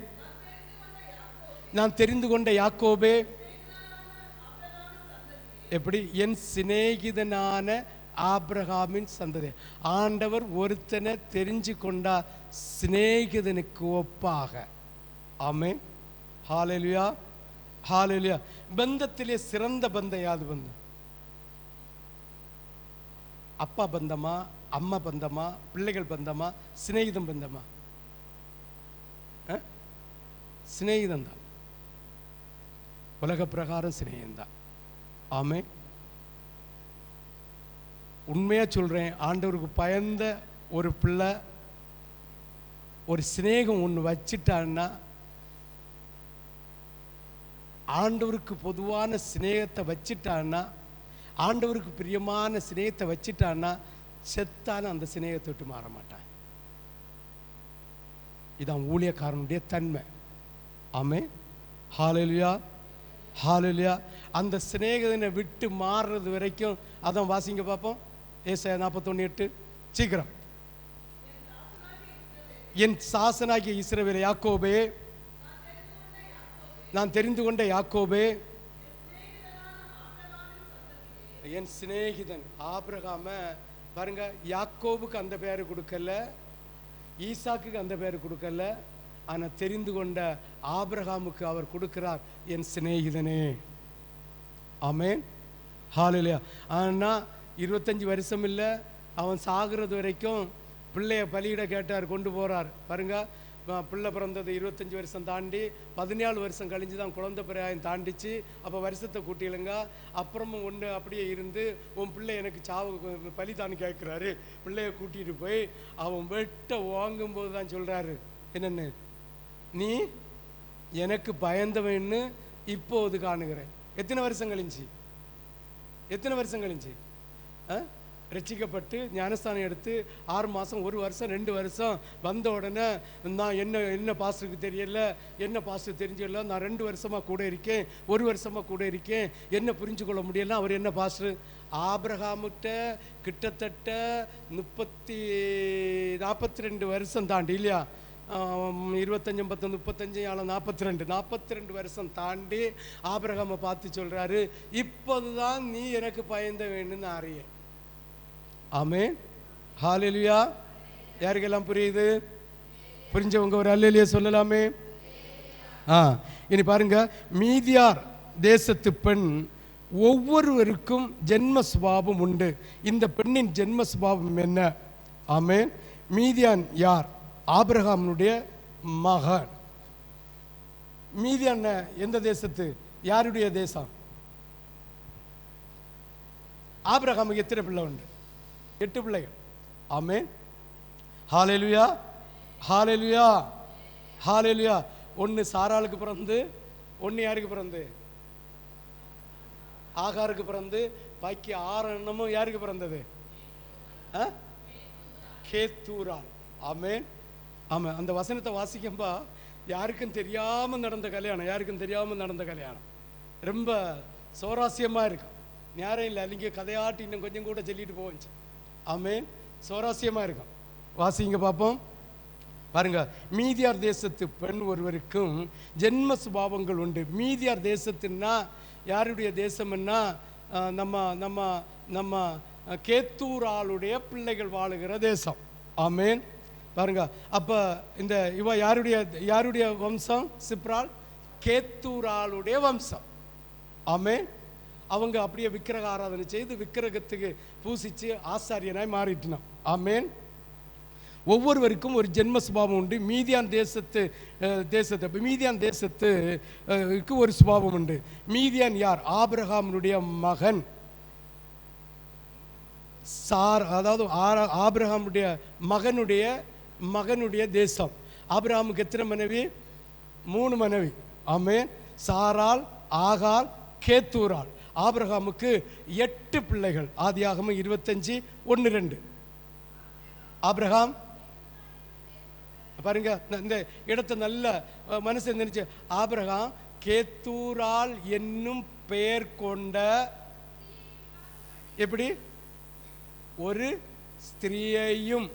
நான் தெரிந்து கொண்ட யாக்கோபே, எப்படி என் சிநேகிதனான ஆபிரகாமின் சந்ததி. ஆண்டவர் ஒருத்தனை தெரிஞ்சு கொண்டா சிநேகிதனுக்கு ஒப்பாக. ஆமென். ஹல்லேலூயா, ஹல்லேலூயா. பந்தத்திலே சிறந்த பந்தம் யாது பந்தம்? அப்பா பந்தமா, அம்மா பந்தமா, பிள்ளைகள் பந்தமா, சிநேகிதம் பந்தமா? சிநேகிதம் தான். உலக பிரகாரம் சிநேகிதம். ஆமென். உண்மையாக சொல்கிறேன், ஆண்டவருக்கு பயந்த ஒரு பிள்ளை ஒரு சிநேகம் ஒன்று வச்சிட்டான்னா, ஆண்டவருக்கு பொதுவான சிநேகத்தை வச்சிட்டான்னா, ஆண்டவருக்கு பிரியமான சிநேகத்தை வச்சிட்டான்னா, செத்தான அந்த சிநேகத்தை விட்டு மாற மாட்டான். இதான் ஊழியக்காரனுடைய தன்மை. ஆமென். ஹல்லேலூயா, ஹல்லேலூயா. அந்த சிநேகிதனை விட்டு மாறுறது வரைக்கும் அதான் வாசிங்க பார்ப்போம். ஏசாயா 41:8. சீக்கிரம். என் சாசனாகிய இஸ்ரவேலே, யாக்கோபே, நான் தெரிந்து கொண்ட யாக்கோபே, என் சிநேகிதன் ஆபிரகாம பாருங்க, யாக்கோபுக்கு அந்த பேரு கொடுக்கல, ஈசாக்கு அந்த பேரு கொடுக்கல, ஆனால் தெரிந்து கொண்ட ஆபிரகாமுக்கு அவர் கொடுக்கிறார், என் சிநேகிதனே. ஆமென். ஹல்லேலூயா. ஆனால் 25 வருஷம் இல்லை, அவன் சாகிறது வரைக்கும் பிள்ளைய பலியிட கேட்டார், கொண்டு போகிறார். பாருங்க, பிள்ளை பிறந்தது 25 வருஷம் தாண்டி 14 வருஷம் கழிஞ்சு தான் குழந்தை பிராயம் தாண்டிச்சு. அப்போ வருஷத்தை கூட்டிடுங்க. அப்புறமும் ஒன்று அப்படியே இருந்து, உன் பிள்ளை எனக்கு சாவு பலிதான்னு கேட்குறாரு. பிள்ளைய கூட்டிகிட்டு போய் அவன் வெட்ட வாங்கும்போது தான் சொல்கிறாரு, என்னென்னு, நீ எனக்கு பயந்தவன்னு இப்போது காணுகிறேன். எத்தனை வருஷம் கழிஞ்சு? எத்தனை வருஷம் கழிஞ்சு ரட்சிக்கப்பட்டு ஞானஸ்தானம் எடுத்து 6 மாதம், 1 வருஷம், 2 வருஷம் வந்த உடனே, நான் என்ன பாஸ்டருக்கு தெரியல, என்ன பாஸ்டர் தெரிஞ்சல, நான் 2 வருஷமாக கூட இருக்கேன், 1 வருஷமாக கூட இருக்கேன், என்ன புரிஞ்சு கொள்ள முடியல. அவர் என்ன பாஸ்டர்? ஆபிரகாமுட்ட கிட்டத்தட்ட 42 வருஷம் தாண்டி, இல்லையா? 25 10 35 42 வருஷம் தாண்டி ஆபிரகாமை பார்த்து சொல்றாரு, இப்போதுதான் நீ எனக்கு பயந்த வேணும்னு அறிய. ஆமென். ஹல்லேலூயா. யாருக்கெல்லாம் புரியுது? புரிஞ்சவங்க ஒரு அல்லேலூயா சொல்லலாமே. இனி பாருங்க, மீதியார் தேசத்து பெண் ஒவ்வொருவருக்கும் ஜென்ம சுபாவம் உண்டு. இந்த பெண்ணின் ஜென்ம சுபாவம் என்ன? ஆமென். மீதியான் யார்? ஆபிரகாமுடைய மகன். மீதியான் எந்த தேசத்து? யாருடைய தேசம்? ஆபிரகாமுக்கு எத்தனை பிள்ளை உண்டு? 8 பிள்ளைகள். ஆமென். ஹல்லேலூயா, ஹல்லேலூயா, ஹல்லேலூயா. 1 சாராளுக்கு பிறந்து, 1 யாருக்கு பிறந்து? ஆகாருக்கு பிறந்து. பாக்கி 6 எண்ணமும் யாருக்கு பிறந்தது? கேத்தூரால். ஆமென். ஆமாம். அந்த வசனத்தை வாசிக்கும்பா யாருக்கும் தெரியாமல் நடந்த கல்யாணம், யாருக்கும் தெரியாமல் நடந்த கல்யாணம். ரொம்ப சுவாரஸ்யமாக இருக்கும். நேரம் இல்லை, அல்லிங்க கதையாட்டி இன்னும் கொஞ்சம் கூட சொல்லிட்டு போச்சு. ஆமென். சுவாரஸ்யமாக இருக்கும். வாசிங்க பார்ப்போம். பாருங்க, மீதியார் தேசத்து பெண் ஒருவருக்கும் ஜென்ம சுபாவங்கள் உண்டு. மீதியார் தேசத்துன்னா யாருடைய தேசம்னா நம்ம நம்ம நம்ம கேத்தூராளுடைய பிள்ளைகள் வாழுகிற தேசம். ஆமென். பாருங்க, அப்போ இந்த இவ யாருடைய வம்சம்? சிப்ரால், கேத்தூராளுடைய வம்சம். ஆமென். அவங்க அப்படியே விக்கிரக ஆராதனை செய்து விக்கிரகத்துக்கு பூசிச்சு ஆசாரியனாய் மாறிட்டினான். ஆமென். ஒவ்வொருவருக்கும் ஒரு ஜென்ம சுபாவம் உண்டு. மீதியான் தேசத்துக்கு ஒரு சுபாவம் உண்டு. மீதியான் யார்? ஆபிரகாமுடைய மகன் சார், அதாவது ஆபிரகாமுடைய மகனுடைய தேசம். ஆபிரகாமுக்கு எத்தனை மனைவி? 3 மனைவி. ஆமென். சாரால், ஆகால், கேத்தூரால். ஆபிரகாமுக்கு 8 பிள்ளைகள். ஆதியாகமம் 25:1-2. ஆபிரகாம் பாருங்க, இந்த இடத்தை நல்ல மனசு நினைச்சு, ஆபிரகாம் கேத்தூரால் என்னும் பெயர் கொண்ட எப்படி ஒரு ஸ்திரீயையும்,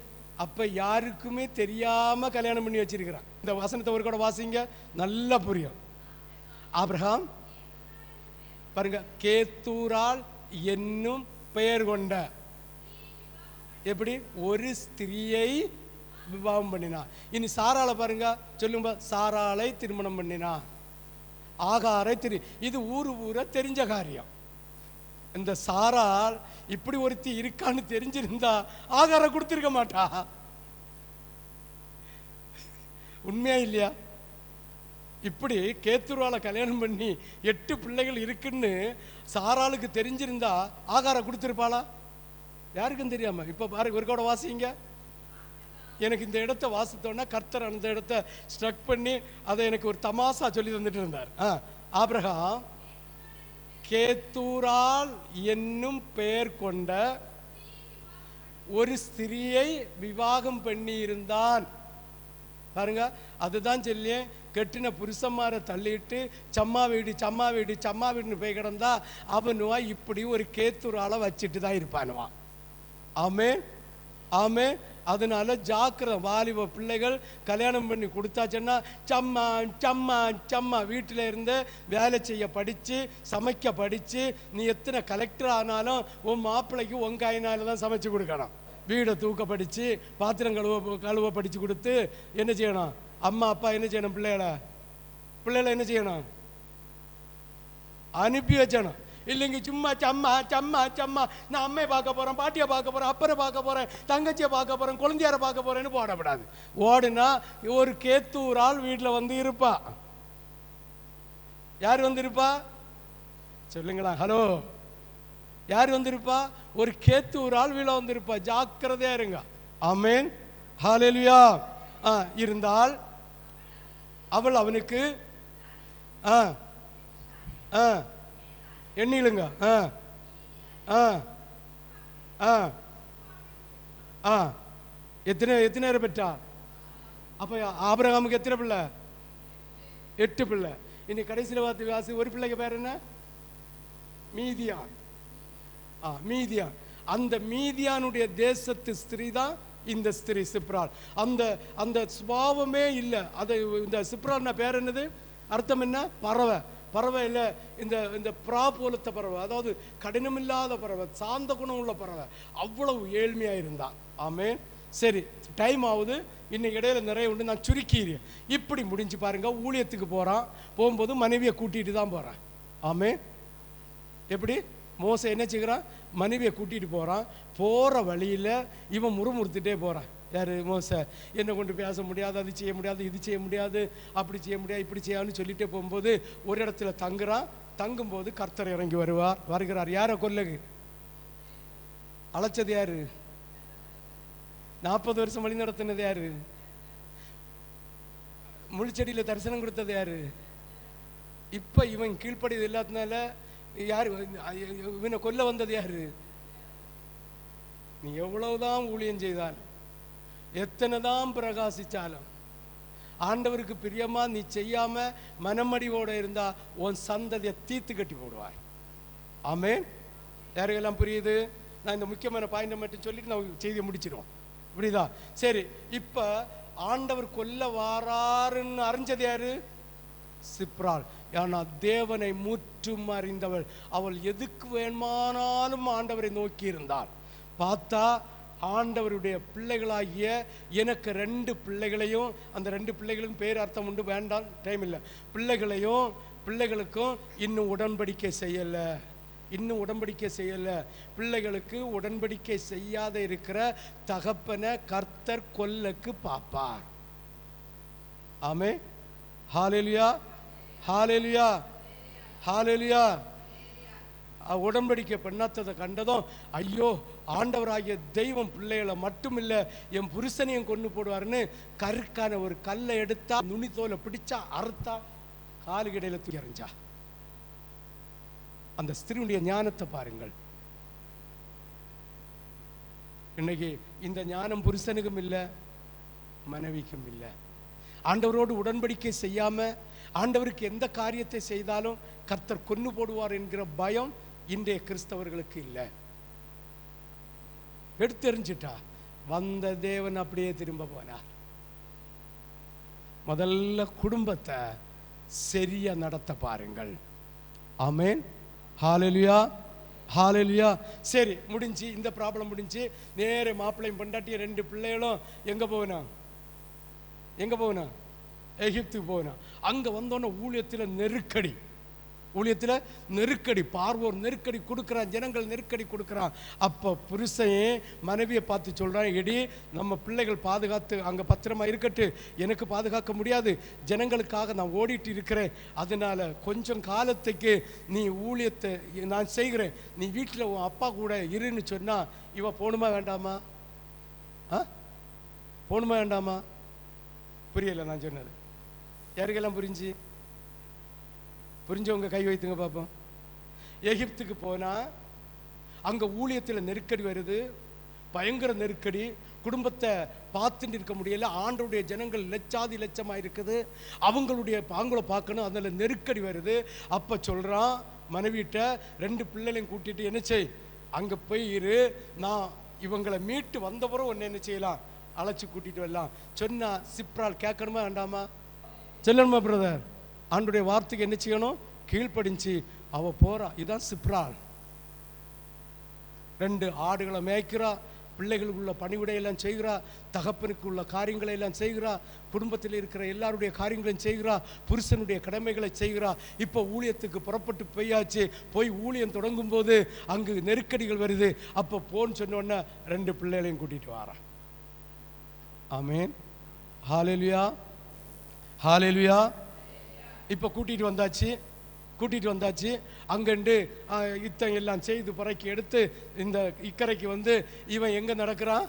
அப்ப யாருக்குமே தெரியாம கல்யாணம் பண்ணி வச்சிருக்கிறான். இந்த வசனத்தை ஒரு கூட வாசிங்க, நல்லா புரியும். ஆபிரகாம் பாருங்க, கேத்தூரால் என்னும் பெயர் கொண்ட எப்படி ஒரு ஸ்திரீயை விவாகம் பண்ணினான். இனி சாராளை பாருங்க, சொல்லுங்க, சாராளை திருமணம் பண்ணினான். ஆகாரை இது ஊரை தெரிஞ்ச காரியம். இந்த சாராள் இப்படி ஒருத்தி இருக்கான்னு தெரிஞ்சிருந்தா ஆகாரை கொடுத்திருக்க மாட்டா. உண்மையா இல்லையா? இப்படி கேத்துருவால கல்யாணம் பண்ணி 8 பிள்ளைகள் இருக்குன்னு சாராளுக்கு தெரிஞ்சிருந்தா ஆகாரை கொடுத்திருப்பாளா? யாருக்கும் தெரியாம. இப்ப பாருங்க, ஒரு கூட வாசிங்க. எனக்கு இந்த இடத்த வாசித்தோன்னா கர்த்தர் அந்த இடத்த ஸ்ட்ரக் பண்ணி அதை எனக்கு ஒரு தமாசா சொல்லி தந்துட்டு இருந்தார். ஆபிரகாம் கேத்தூரால் என்னும் பெயர் கொண்ட ஒரு ஸ்திரியை விவாகம் பண்ணி இருந்தான். பாருங்க, அதுதான் சொல்லி கெட்டின புருஷன்மாரை தள்ளிட்டு சம்மா வீடு சம்மா வீடு சம்மா வீடுன்னு போய் கிடந்தா அவனுவா இப்படி ஒரு கேத்தூரால வச்சுட்டு தான் இருப்பானுவா. ஆமே ஆமே. அதனால ஜாக்கிர வாலிப பிள்ளைகள் கல்யாணம் பண்ணி கொடுத்தாச்சுன்னா சம்மா சம்மா சம்மா வீட்டில் இருந்து வேலை செய்ய படித்து சமைக்க படித்து, நீ எத்தனை கலெக்டர் ஆனாலும் உன் மாப்பிள்ளைக்கு உங்காயினால தான் சமைச்சு கொடுக்கணும். வீடை தூக்க படித்து பாத்திரம் கழுவ படித்து கொடுத்து என்ன செய்யணும்? அம்மா அப்பா என்ன செய்யணும்? பிள்ளைகளை என்ன செய்யணும்? அனுப்பி வச்சணும். இல்லைங்க சும்மா சம்மா சம்மா சம்மா, நான் அம்மையை பார்க்க போகிறேன், பாட்டியை பார்க்க போகிறேன், அப்பரை பார்க்க போகிறேன், தங்கச்சியை பார்க்க போகிறேன், குழந்தையாரை பார்க்க போகிறேன்னு போடப்படாது. ஓடுனா ஒரு கேத்தூரால் வீட்டில் வந்து இருப்பா. யார் வந்திருப்பா சொல்லுங்களா? ஹலோ, யார் வந்திருப்பா? ஒரு கேத்தூரால் வீட்டில் வந்திருப்பா. ஜாக்கிரதையா இருங்க. ஆமேன், ஹல்லேலூயா. இருந்தால் அவள் அவனுக்கு எண்ணிலுங்க எத்தனை பெற்றா? அப்ப ஆபிரகாமுக்கு எத்தனை பிள்ளை? 8 பிள்ளை. இனி கடைசியில் வாசி ஒரு பிள்ளைக்கு பேர் என்ன? மீதியான். மீதியான். அந்த மீதியானுடைய தேசத்து ஸ்திரீ தான் இந்த ஸ்திரீ சிப்ரால். அந்த சுபாவமே இல்லை. அது இந்த சிப்ரால்னா பேர் என்னது? அர்த்தம் என்ன? பறவை. பறவை இல்லை, இந்த புறா போலத்த பறவை, அதாவது கடினமில்லாத பறவை, சாந்த குணம் உள்ள பறவை. அவ்வளவு ஏழ்மையாக இருந்தான். ஆமே. சரி, டைம் ஆகுது. இன்னைக்கு இடையில நிறைய உண்டு, நான் சுருக்கிறேன். இப்படி முடிஞ்சு பாருங்க. ஊழியத்துக்கு போகிறான், போகும்போது மனைவியை கூட்டிகிட்டு தான் போகிறான். ஆமே. எப்படி மோசே என்ன செய்கிறான்? மனைவியை கூட்டிகிட்டு போகிறான். போகிற வழியில் இவன் முறுமுறுத்துட்டே போகிறான். யார்? மோசே. என்னை கொண்டு பேச முடியாது, அது செய்ய முடியாது, இது செய்ய முடியாது, அப்படி செய்ய முடியாது, இப்படி செய்யாதுன்னு சொல்லிகிட்டே போகும்போது ஒரு இடத்துல தங்குறான். தங்கும்போது கர்த்தர் இறங்கி வருகிறார். யாரை கொல்லுக்கு அழைச்சது யாரு? 40 வருஷம் வழி நடத்தினது யாரு? முள்செடியில் தரிசனம் கொடுத்தது யாரு? இப்போ இவன் கீழ்ப்படியது இல்லாதனால யாரு இவனை கொல்ல வந்தது யாரு? நீ எவ்வளவுதான் ஊழியம் செய்தால், எத்தனை தான் பிரகாசிச்சாலும், ஆண்டவருக்கு பிரியமா நீ செய்யாம மனமடிவோட இருந்தா உன் சந்ததியை தீத்து கட்டி போடுவார். ஆமென். யாருக்கெல்லாம் புரியுது? நான் இந்த முக்கியமான பாயிண்ட் மட்டும் சொல்லிட்டு நான் செய்தியை முடிச்சிடுவோம். புரியுதா? சரி, இப்ப ஆண்டவர் கொல்ல வாராருன்னு அறிஞ்சது யாரு? சிப்ரால். ஏன்னா தேவனை முற்றும் அறிந்தவள். அவள் எதுக்கு வேணுமானாலும் ஆண்டவரை நோக்கி இருந்தாள். பார்த்தா ஆண்டவருடைய பிள்ளைகளாகிய எனக்கு 2 பிள்ளைகளையும், அந்த 2 பிள்ளைகளுக்கும் பேர் அர்த்தம் உண்டு, வேண்டாம், டைம் இல்லை, பிள்ளைகளுக்கும் இன்னும் உடன்படிக்கை செய்யலை. பிள்ளைகளுக்கு உடன்படிக்கை செய்யாத இருக்கிற தகப்பனை கர்த்தர் கொல்லக்கு பாப்பார். ஆமே. ஹல்லேலூயா, ஹல்லேலூயா, ஹல்லேலூயா. உடன்படிக்கை பண்ணாததை கண்டதும் ஐயோ, ஆண்டவராகிய தெய்வம் பிள்ளைகளை மட்டும் இல்லை என் புருஷனையும் கொண்டு போடுவார்னு கருக்கான ஒரு கல்லை எடுத்தா, நுனித்தோலை பிடிச்சா, அறுத்தா, காலுக்கிடையில தூக்கி எறிஞ்சா. அந்த ஸ்திரீனுடைய ஞானத்தை பாருங்கள். இன்னைக்கு இந்த ஞானம் புருஷனுக்கும் இல்லை, மனைவிக்கும் இல்லை. ஆண்டவரோடு உடன்படிக்கை செய்யாம ஆண்டவருக்கு எந்த காரியத்தை செய்தாலும் கர்த்தர் கொன்னு போடுவார் என்கிற பயம் இன்றைய கிறிஸ்தவர்களுக்கு இல்லை. எடுத்தெறிஞ்சிட்டா வந்த தேவன் அப்படியே திரும்ப போனார். முதல்ல குடும்பத்தை சரியா நடத்த பாருங்கள். ஆமென், ஹalleluya, ஹalleluya. சரி, முடிஞ்சு இந்த ப்ராப்ளம் முடிஞ்சு. நேரே மாப்பிள்ளையும் பொண்டாட்டி 2 பிள்ளைகளும் எங்க போகணும்? எங்க போகணும்? எகிப்துக்கு போகணும். அங்க வந்தோன்னே ஊழியத்தில் நெருக்கடி, ஊழியத்தில் நெருக்கடி, பார்வோர் நெருக்கடி கொடுக்குறான், ஜனங்கள் நெருக்கடி கொடுக்குறான். அப்போ புருஷனே மனைவியை பார்த்து சொல்கிறான், எடி நம்ம பிள்ளைகள் பாதுகாத்து அங்கே பத்திரமா இருக்கட்டு, எனக்கு பாதுகாக்க முடியாது, ஜனங்களுக்காக நான் ஓடிட்டு இருக்கிறேன், அதனால் கொஞ்சம் காலத்துக்கு நீ ஊழியத்தை நான் செய்கிறேன், நீ வீட்டில் உன் அப்பா கூட இருன்னு சொன்னால் இவ போகணுமா வேண்டாமா? போகணுமா வேண்டாமா? புரியலை நான் சொன்னது. யாருக்கெல்லாம் புரிஞ்சவங்க கை வைத்துங்க பார்ப்போம். எகிப்துக்கு போனா அங்க ஊழியத்தில் நெருக்கடி வருது, பயங்கர நெருக்கடி, குடும்பத்தை பார்த்துட்டு இருக்க முடியல, ஆண்டவருடைய ஜனங்கள் லட்சாதி லட்சமா இருக்குது, அவங்கள பார்க்கணும், அதில் நெருக்கடி வருது. அப்ப சொல்றான் மனைவிட்ட, 2 பிள்ளைகளையும் கூட்டிட்டு என்ன செய், அங்க போய் இரு, நான் இவங்களை மீட்டு வந்தவரும் ஒன்னு என்ன செய்யலாம், அழைச்சி கூட்டிட்டு வரலாம் சொன்னா சிப்ரால் கேட்கணுமா வேண்டாமா? சொல்லணுமா பிரதர்? ஆண்டுடைய வார்த்தைக்கு என்ன செய்யணும்? கீழ்ப்படிஞ்சு அவ போறா. இதான் சிப்ரால். 2 ஆடுகளை மேய்க்கிறா, பிள்ளைகளுக்குள்ள பணிவிடையெல்லாம் செய்கிறா, தகப்பனுக்கு உள்ள காரியங்களை எல்லாம் செய்கிறா, குடும்பத்தில் இருக்கிற எல்லாருடைய காரியங்களையும் செய்கிறா, புருஷனுடைய கடமைகளை செய்கிறா. இப்போ ஊழியத்துக்கு புறப்பட்டு போயாச்சு. போய் ஊழியம் தொடங்கும் போது அங்கு நெருக்கடிகள் வருது. அப்போ போன்னு சொன்ன உடனே 2 பிள்ளைகளையும் கூட்டிட்டு வாரா. ஆமென், ஹalleluya, ஹalleluya. இப்போ கூட்டிட்டு வந்தாச்சு. அங்கண்டு யுத்தம் எல்லாம் செய்து புறக்கி எடுத்து இந்த இக்கரைக்கு வந்து இவன் எங்க நடக்கிறான்?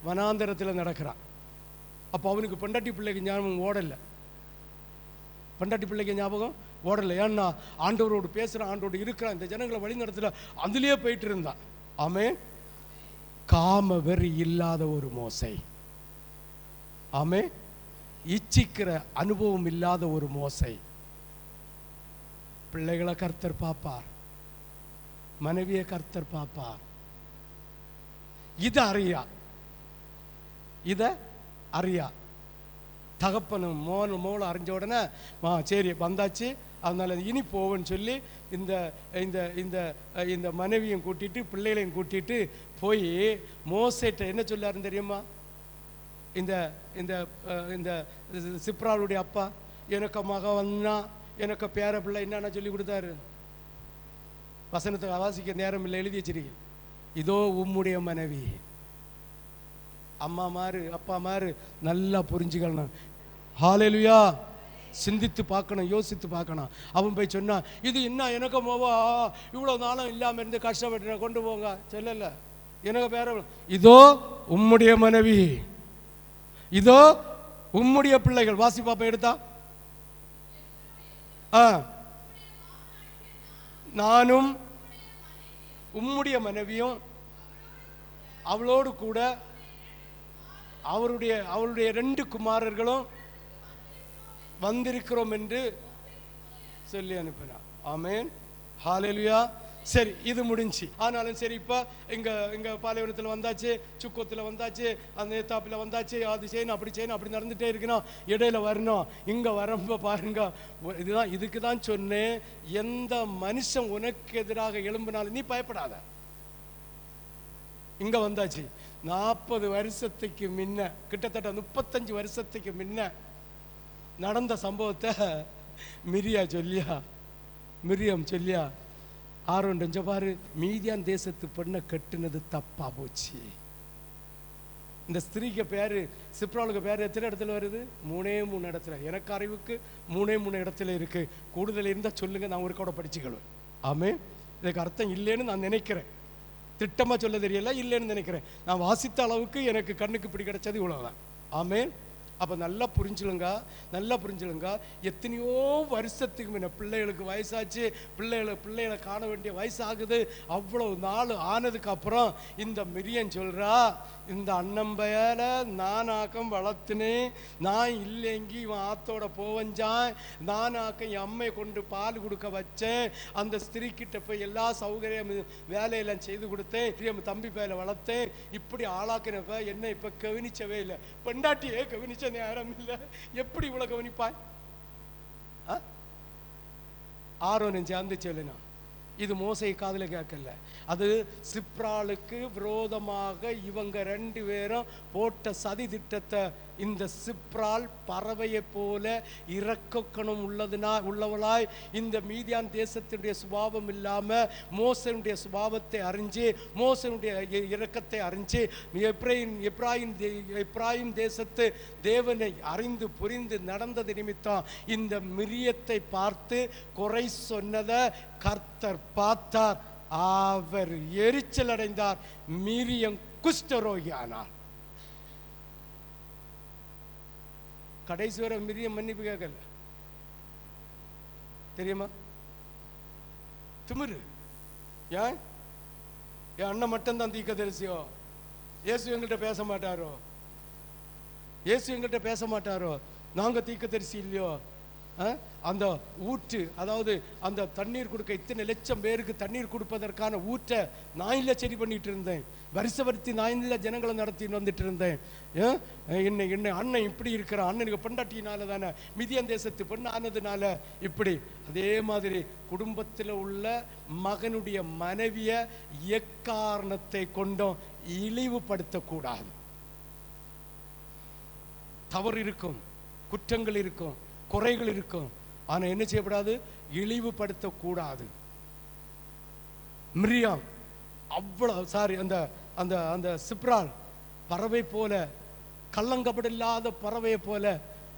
வனாந்தரத்தில் நடக்கிறான். அப்போ அவனுக்கு பொண்டாட்டி பிள்ளைக்கு ஞாபகம் ஓடலை. பொண்டாட்டி பிள்ளைக்கு ஞாபகம் ஓடலை. ஏன்னா ஆண்டவரோடு பேசுகிறான், ஆண்டோடு இருக்கிறான், இந்த ஜனங்களை வழி நடத்துல அதுலேயே போயிட்டு இருந்தான். ஆமென். காம வெறி இல்லாத ஒரு மோசை, ஆமென், இச்சிக்கிற அனுபவம் இல்லாத ஒரு மோசை. பிள்ளைகளை கர்த்தர் பார்ப்பார், மனைவியை கர்த்தர் பார்ப்பார். இத அறியா தகப்பனும் மோளை அறிஞ்ச உடனே சரி வந்தாச்சு, அதனால இனி போவேன்னு சொல்லி இந்த இந்த இந்த இந்த மனைவியும் கூட்டிட்டு பிள்ளைகளையும் கூட்டிட்டு போய் மோசேட்ட என்ன சொல்லாருன்னு தெரியுமா? இந்த இந்த இந்த சிப்ராளுடைய அப்பா, எனக்கு மகன் வந்தா, எனக்கு பேர பிள்ளை என்னன்னா சொல்லி கொடுத்தாரு. வசனத்தை வாசிக்க நேரம் இல்லை, எழுதி வச்சிருக்கேன். இதோ உம்முடைய மனைவி. அம்மா மாறு அப்பா மாறு நல்லா புரிஞ்சுக்கணும். ஹalleluya. சிந்தித்து பார்க்கணும், யோசித்து பார்க்கணும். அவன் போய் சொன்னா, இது என்ன எனக்கு மோவா, இவ்வளோ நாளும் இல்லாமல் இருந்து கஷ்டப்பட்டு கொண்டு போங்க சொல்லல, எனக்கு பேர, இதோ உம்முடைய மனைவி, இதோ உம்முடைய பிள்ளைகள். வாசி பாப்பா எடுத்தா, நானும் உம்முடைய மனைவியும் அவளோடு கூட அவருடைய 2 குமாரர்களும் வந்திருக்கிறோம் என்று சொல்லி அனுப்பினார். ஆமென், ஹalleluya. சரி, இது முடிஞ்சு. ஆனாலும் சரி, இப்போ இங்கே பாலைவனத்தில் வந்தாச்சு, சுக்கத்தில் வந்தாச்சு, அந்த ஏத்தாப்பில் வந்தாச்சு, அது செய்யணும் அப்படி செய்யணும், அப்படி நடந்துகிட்டே இருக்கணும், இடையில வரணும். இங்கே வரம்ப பாருங்க, இதுக்கு தான் சொன்னேன், எந்த மனுஷன் உனக்கு எதிராக எழும்பினாலும் நீ பயப்படாத. இங்கே வந்தாச்சு. 40 வருஷத்துக்கு முன்ன, கிட்டத்தட்ட 35 வருஷத்துக்கு முன்ன நடந்த சம்பவத்தை மிரியம் சொல்லியா ஆரோன் பாரு, மீதியான் தேசத்து பெண்ணை கட்டுனது தப்பா போச்சு. இந்த ஸ்திரீக்கு பேரு, சிப்ராளுக்கு பேர் எத்தனை இடத்துல வருது? 3 இடத்துல. எனக்கு அறிவுக்கு 3 இடத்துல இருக்கு. கூடுதல் இருந்தால் சொல்லுங்க, நான் ஒரு கூட படிச்சுக்கணும். ஆமே, இதுக்கு அர்த்தம் இல்லைன்னு நான் நினைக்கிறேன். திட்டமா சொல்ல தெரியல, இல்லைன்னு நினைக்கிறேன். நான் வாசித்த அளவுக்கு எனக்கு கண்ணுக்கு பிடி கிடைச்சது இவ்வளவுதான். ஆமே, அப்போ நல்லா புரிஞ்சுலுங்க, நல்லா புரிஞ்சுலுங்க. எத்தனையோ வருஷத்துக்கு முன்ன பிள்ளைகளுக்கு வயசாச்சு, பிள்ளைகளை காண வேண்டிய வயசாகுது. அவ்வளோ நாள் ஆனதுக்கு அப்புறம் இந்த மிரியன் சொல்கிறா, இந்த அண்ணம்பையில நானாக்கம் வளர்த்துனேன், நான் இல்லைங்கி இவன் ஆத்தோட போவஞ்சான், நானாக்கம் என் அம்மையை கொண்டு பால் கொடுக்க வச்சேன், அந்த ஸ்திரீக்கிட்ட போய் எல்லா சௌகரியம் வேலையெல்லாம் செய்து கொடுத்தேன், தம்பி பேரை வளர்த்தேன், இப்படி ஆளாக்கினப்ப என்ன இப்போ கவனிச்சவே இல்லை. பெண்டாட்டியே கவனிச்ச நேரம் இல்லை, எப்படி இவ்வளோ கவனிப்பாய்? ஆரோன் சேர்ந்து சொல்லுனா, இது மோசை காதில் கேட்கல, அது சிப்ராளுக்கு விரோதமாக இவங்க 2 பேரும் போட்ட சதி திட்டத்தை இந்த சிப்ரால் பறவையை போல இரக்கக்கணம் உள்ளவளாய் இந்த மீதியான் தேசத்தினுடைய சுபாவம் இல்லாமல் மோசனுடைய சுபாவத்தை அறிஞ்சு, மோசனுடைய இரக்கத்தை அறிஞ்சு, எப்ராயிம் தேசத்து தேவனை அறிந்து புரிந்து நடந்தது நிமித்தம் இந்த மிரியத்தை பார்த்து குறை சொன்னதை கர்த்தர் பார்த்தார். அவர் எரிச்சல் அடைந்தார். மிரியம் குஷ்டரோகியானார். கடைசி வரை மிரியம் மன்னிப்பு கேட்கல. தெரியுமா? திமிரு. ஏன் என் அண்ணன் மட்டும்தான் தீர்க்கதரிசியோ? இயேசு எங்கள்கிட்ட பேச மாட்டாரோ? இயேசு எங்கள்கிட்ட பேச மாட்டாரோ? நாங்கள் தீர்க்கதரிசி இல்லையோ? அந்த ஊற்று, அதாவது அந்த தண்ணீர் கொடுக்க இத்தனை லட்சம் பேருக்கு தண்ணீர் கொடுப்பதற்கான ஊற்றை நான் இல்லை சரி பண்ணிட்டு இருந்தேன். வருஷவர்த்தி நான் இல்லை ஜனங்களை நடத்தி வந்துட்டு இருந்தேன். என்னை அண்ணன் இப்படி இருக்கிறான், அண்ணனுக்கு பொண்டாட்டினால தானே, மிதியான் தேசத்து பெண் ஆனதுனால இப்படி. அதே மாதிரி குடும்பத்தில் உள்ள மகனுடைய மனைவியை எக்காரணத்தை கொண்டும் இழிவுபடுத்தக்கூடாது. தவறு இருக்கும், குற்றங்கள் இருக்கும், குறைகள் இருக்கும், ஆனால் என்ன செய்யப்படாது? இழிவுபடுத்தக்கூடாது. மிரியாம் அவ்வளவு அந்த அந்த அந்த சிப்ரால் பறவை போல, கள்ளங்கபடில்லாத பறவையை போல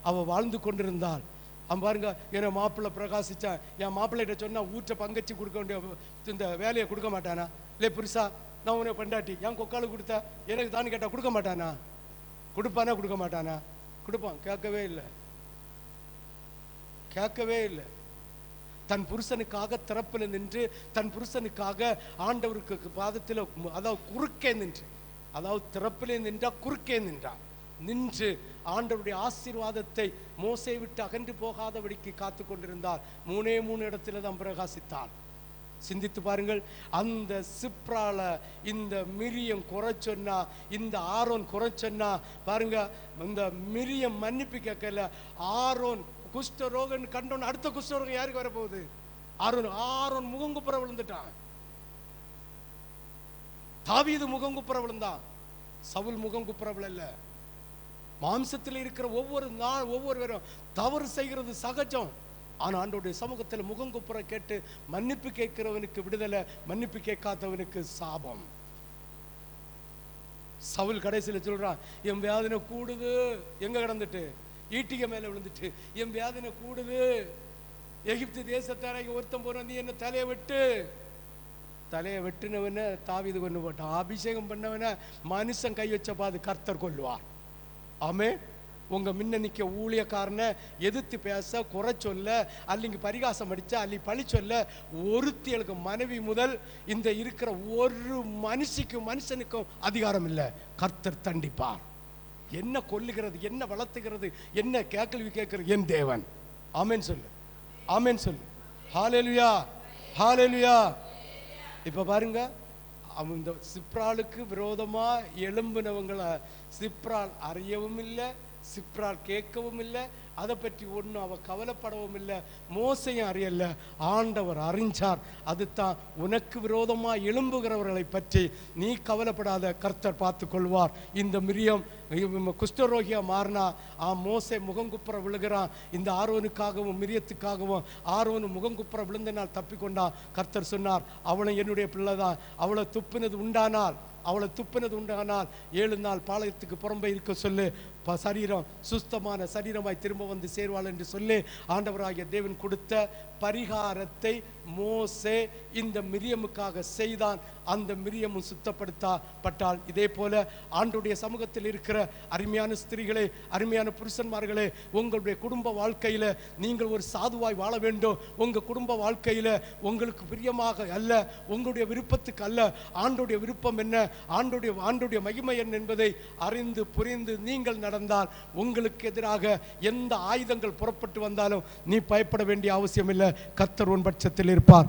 அவ வாழ்ந்து கொண்டிருந்தாள். அவன் பாருங்க, என் மாப்பிள்ளை பிரகாசிச்சான், என் மாப்பிள்ளைகிட்ட சொன்னா ஊற்ற பங்கச்சி கொடுக்க வேண்டிய இந்த வேலையை கொடுக்க மாட்டானா? இல்லை புருஷா, நான் உன்னை பெண்டாட்டி என் கொக்காலு கொடுத்தா எனக்கு தான் கேட்டா கொடுக்க மாட்டானா? கொடுப்பானா கொடுக்க மாட்டானா? கொடுப்பான். கேட்கவே இல்லை, கேட்கவே இல்லை. தன் புருஷனுக்காக திறப்பில் நின்று, தன் புருஷனுக்காக ஆண்டவருக்கு பாதத்தில், அதாவது குறுக்கே நின்று, அதாவது திறப்பிலே நின்றா குறுக்கே நின்று ஆண்டவருடைய ஆசீர்வாதத்தை மோசை விட்டு அகன்று போகாதபடிக்கு காத்து கொண்டிருந்தார். 3 இடத்துல தான் பிரகாசித்தார். சிந்தித்து பாருங்கள். அந்த சிப்ரால இந்த மிரியம் குறை சொன்னா, இந்த ஆரோன் குறை சொன்னா பாருங்க. இந்த மிரியம் மன்னிப்பு கேட்கல. ஆரோன் குஷ்டரோகன் கண்டோன்னு அடுத்த குஷ்டரோகம் யாருக்கு வரப்போகுது? ஆரோன் முகங்குப்புற விழுந்துட்டான். தாவீது முகங்குப்புற விழுந்தான், சவுல் முகங்குப்புற விழல. மாம்சத்தில் இருக்கிற ஒவ்வொருவரும் தவறு செய்கிறது சகஜம். ஆனால் ஆண்டவருடைய சமூகத்தில் முகங்குப்புற கேட்டு மன்னிப்பு கேட்கிறவனுக்கு விடுதலை, மன்னிப்பு கேட்காதவனுக்கு சாபம். சவுல் கடைசியில் சொல்றான், என் வேதனை கூடுது. எங்க கிடந்துட்டு? ஈட்டிகை மேல விழுந்துட்டு, என் வேதனை கூடுது. எகிப்து தேசத்தாரைக்கு ஒருத்தம் போற, நீ என்ன தலையை வெட்டினவன தாவீது கொண்டு போட்டான். அபிஷேகம் பண்ணவன மனுஷன் கை வச்ச பாது கர்த்தர் கொல்லுவார். ஆமே. உங்க முன்ன நிக்க ஊழியக்காரனை எதிர்த்து பேச, குறை சொல்ல, அல்லிங்க பரிகாசம் அடிச்ச, அல்லி பழி சொல்ல ஒருத்தியலுக்கு மனைவி முதல் இந்த இருக்கிற ஒரு மனுஷனுக்கும் அதிகாரம் இல்லை. கர்த்தர் தண்டிப்பார். என்ன கொல்லுகிறது, என்ன வளர்த்துகிறது, என்ன கேள்வி கேட்கிறது? என் தேவன். ஆமென் சொல்லு, ஆமென் சொல்லு. ஹல்லேலூயா, ஹல்லேலூயா. இப்ப பாருங்க, இந்த சிப்ராளுக்கு விரோதமா எழும்பினவங்களை சிப்ரால் அறியவும் இல்லை, சிப்ரால் கேட்கவும் இல்லை, அதை பற்றி ஒன்றும் அவ கவலைப்படவும் இல்லை. மோசையும் அறியல, ஆண்டவர் அறிஞ்சார். அதுதான் உனக்கு விரோதமாக எழும்புகிறவர்களை பற்றி நீ கவலைப்படாத, கர்த்தர் பார்த்து கொள்வார். இந்த மிரியம் குஷ்டரோகியா மாறினா மோசை முகங்குப்புற விழுகிறான். இந்த ஆரோனுக்காகவும் மிரியத்துக்காகவும் ஆரோனு முகங்குப்புற விழுந்தனால் தப்பிக்கொண்டான். கர்த்தர் சொன்னார், அவளை என்னுடைய பிள்ளைதான். அவளை துப்பினது உண்டானால் 7 நாள் பாளையத்துக்கு புறம்பே இருக்க சொல்லு. சரீரம் சுஸ்தமான சரீரமாய் திரும்ப வந்து சேர்வாள் என்று சொல்லி ஆண்டவராகிய தேவன் கொடுத்த பரிகாரத்தை மோசே இந்த மிரியமுக்காக செய்தான். அந்த மிரியமும் சுத்தப்படுத்தப்பட்டால். இதே போல ஆண்டுடைய சமூகத்தில் இருக்கிற அருமையான ஸ்திரீகளே, அருமையான புருஷன்மார்களே, உங்களுடைய குடும்ப வாழ்க்கையில் நீங்கள் ஒரு சாதுவாய் வாழ வேண்டும். உங்கள் குடும்ப வாழ்க்கையில் உங்களுக்கு பிரியமாக அல்ல, உங்களுடைய விருப்பத்துக்கு அல்ல, ஆண்டுடைய விருப்பம் என்ன, ஆண்டுடைய மகிமை என்ன என்பதை அறிந்து புரிந்து நீங்கள் நடந்தால் உங்களுக்கு எதிராக எந்த ஆயுதங்கள் புறப்பட்டு வந்தாலும் நீ பயப்பட வேண்டிய அவசியம் இல்லை. கர்த்தர் உன் பட்சத்தில் இருப்பார்.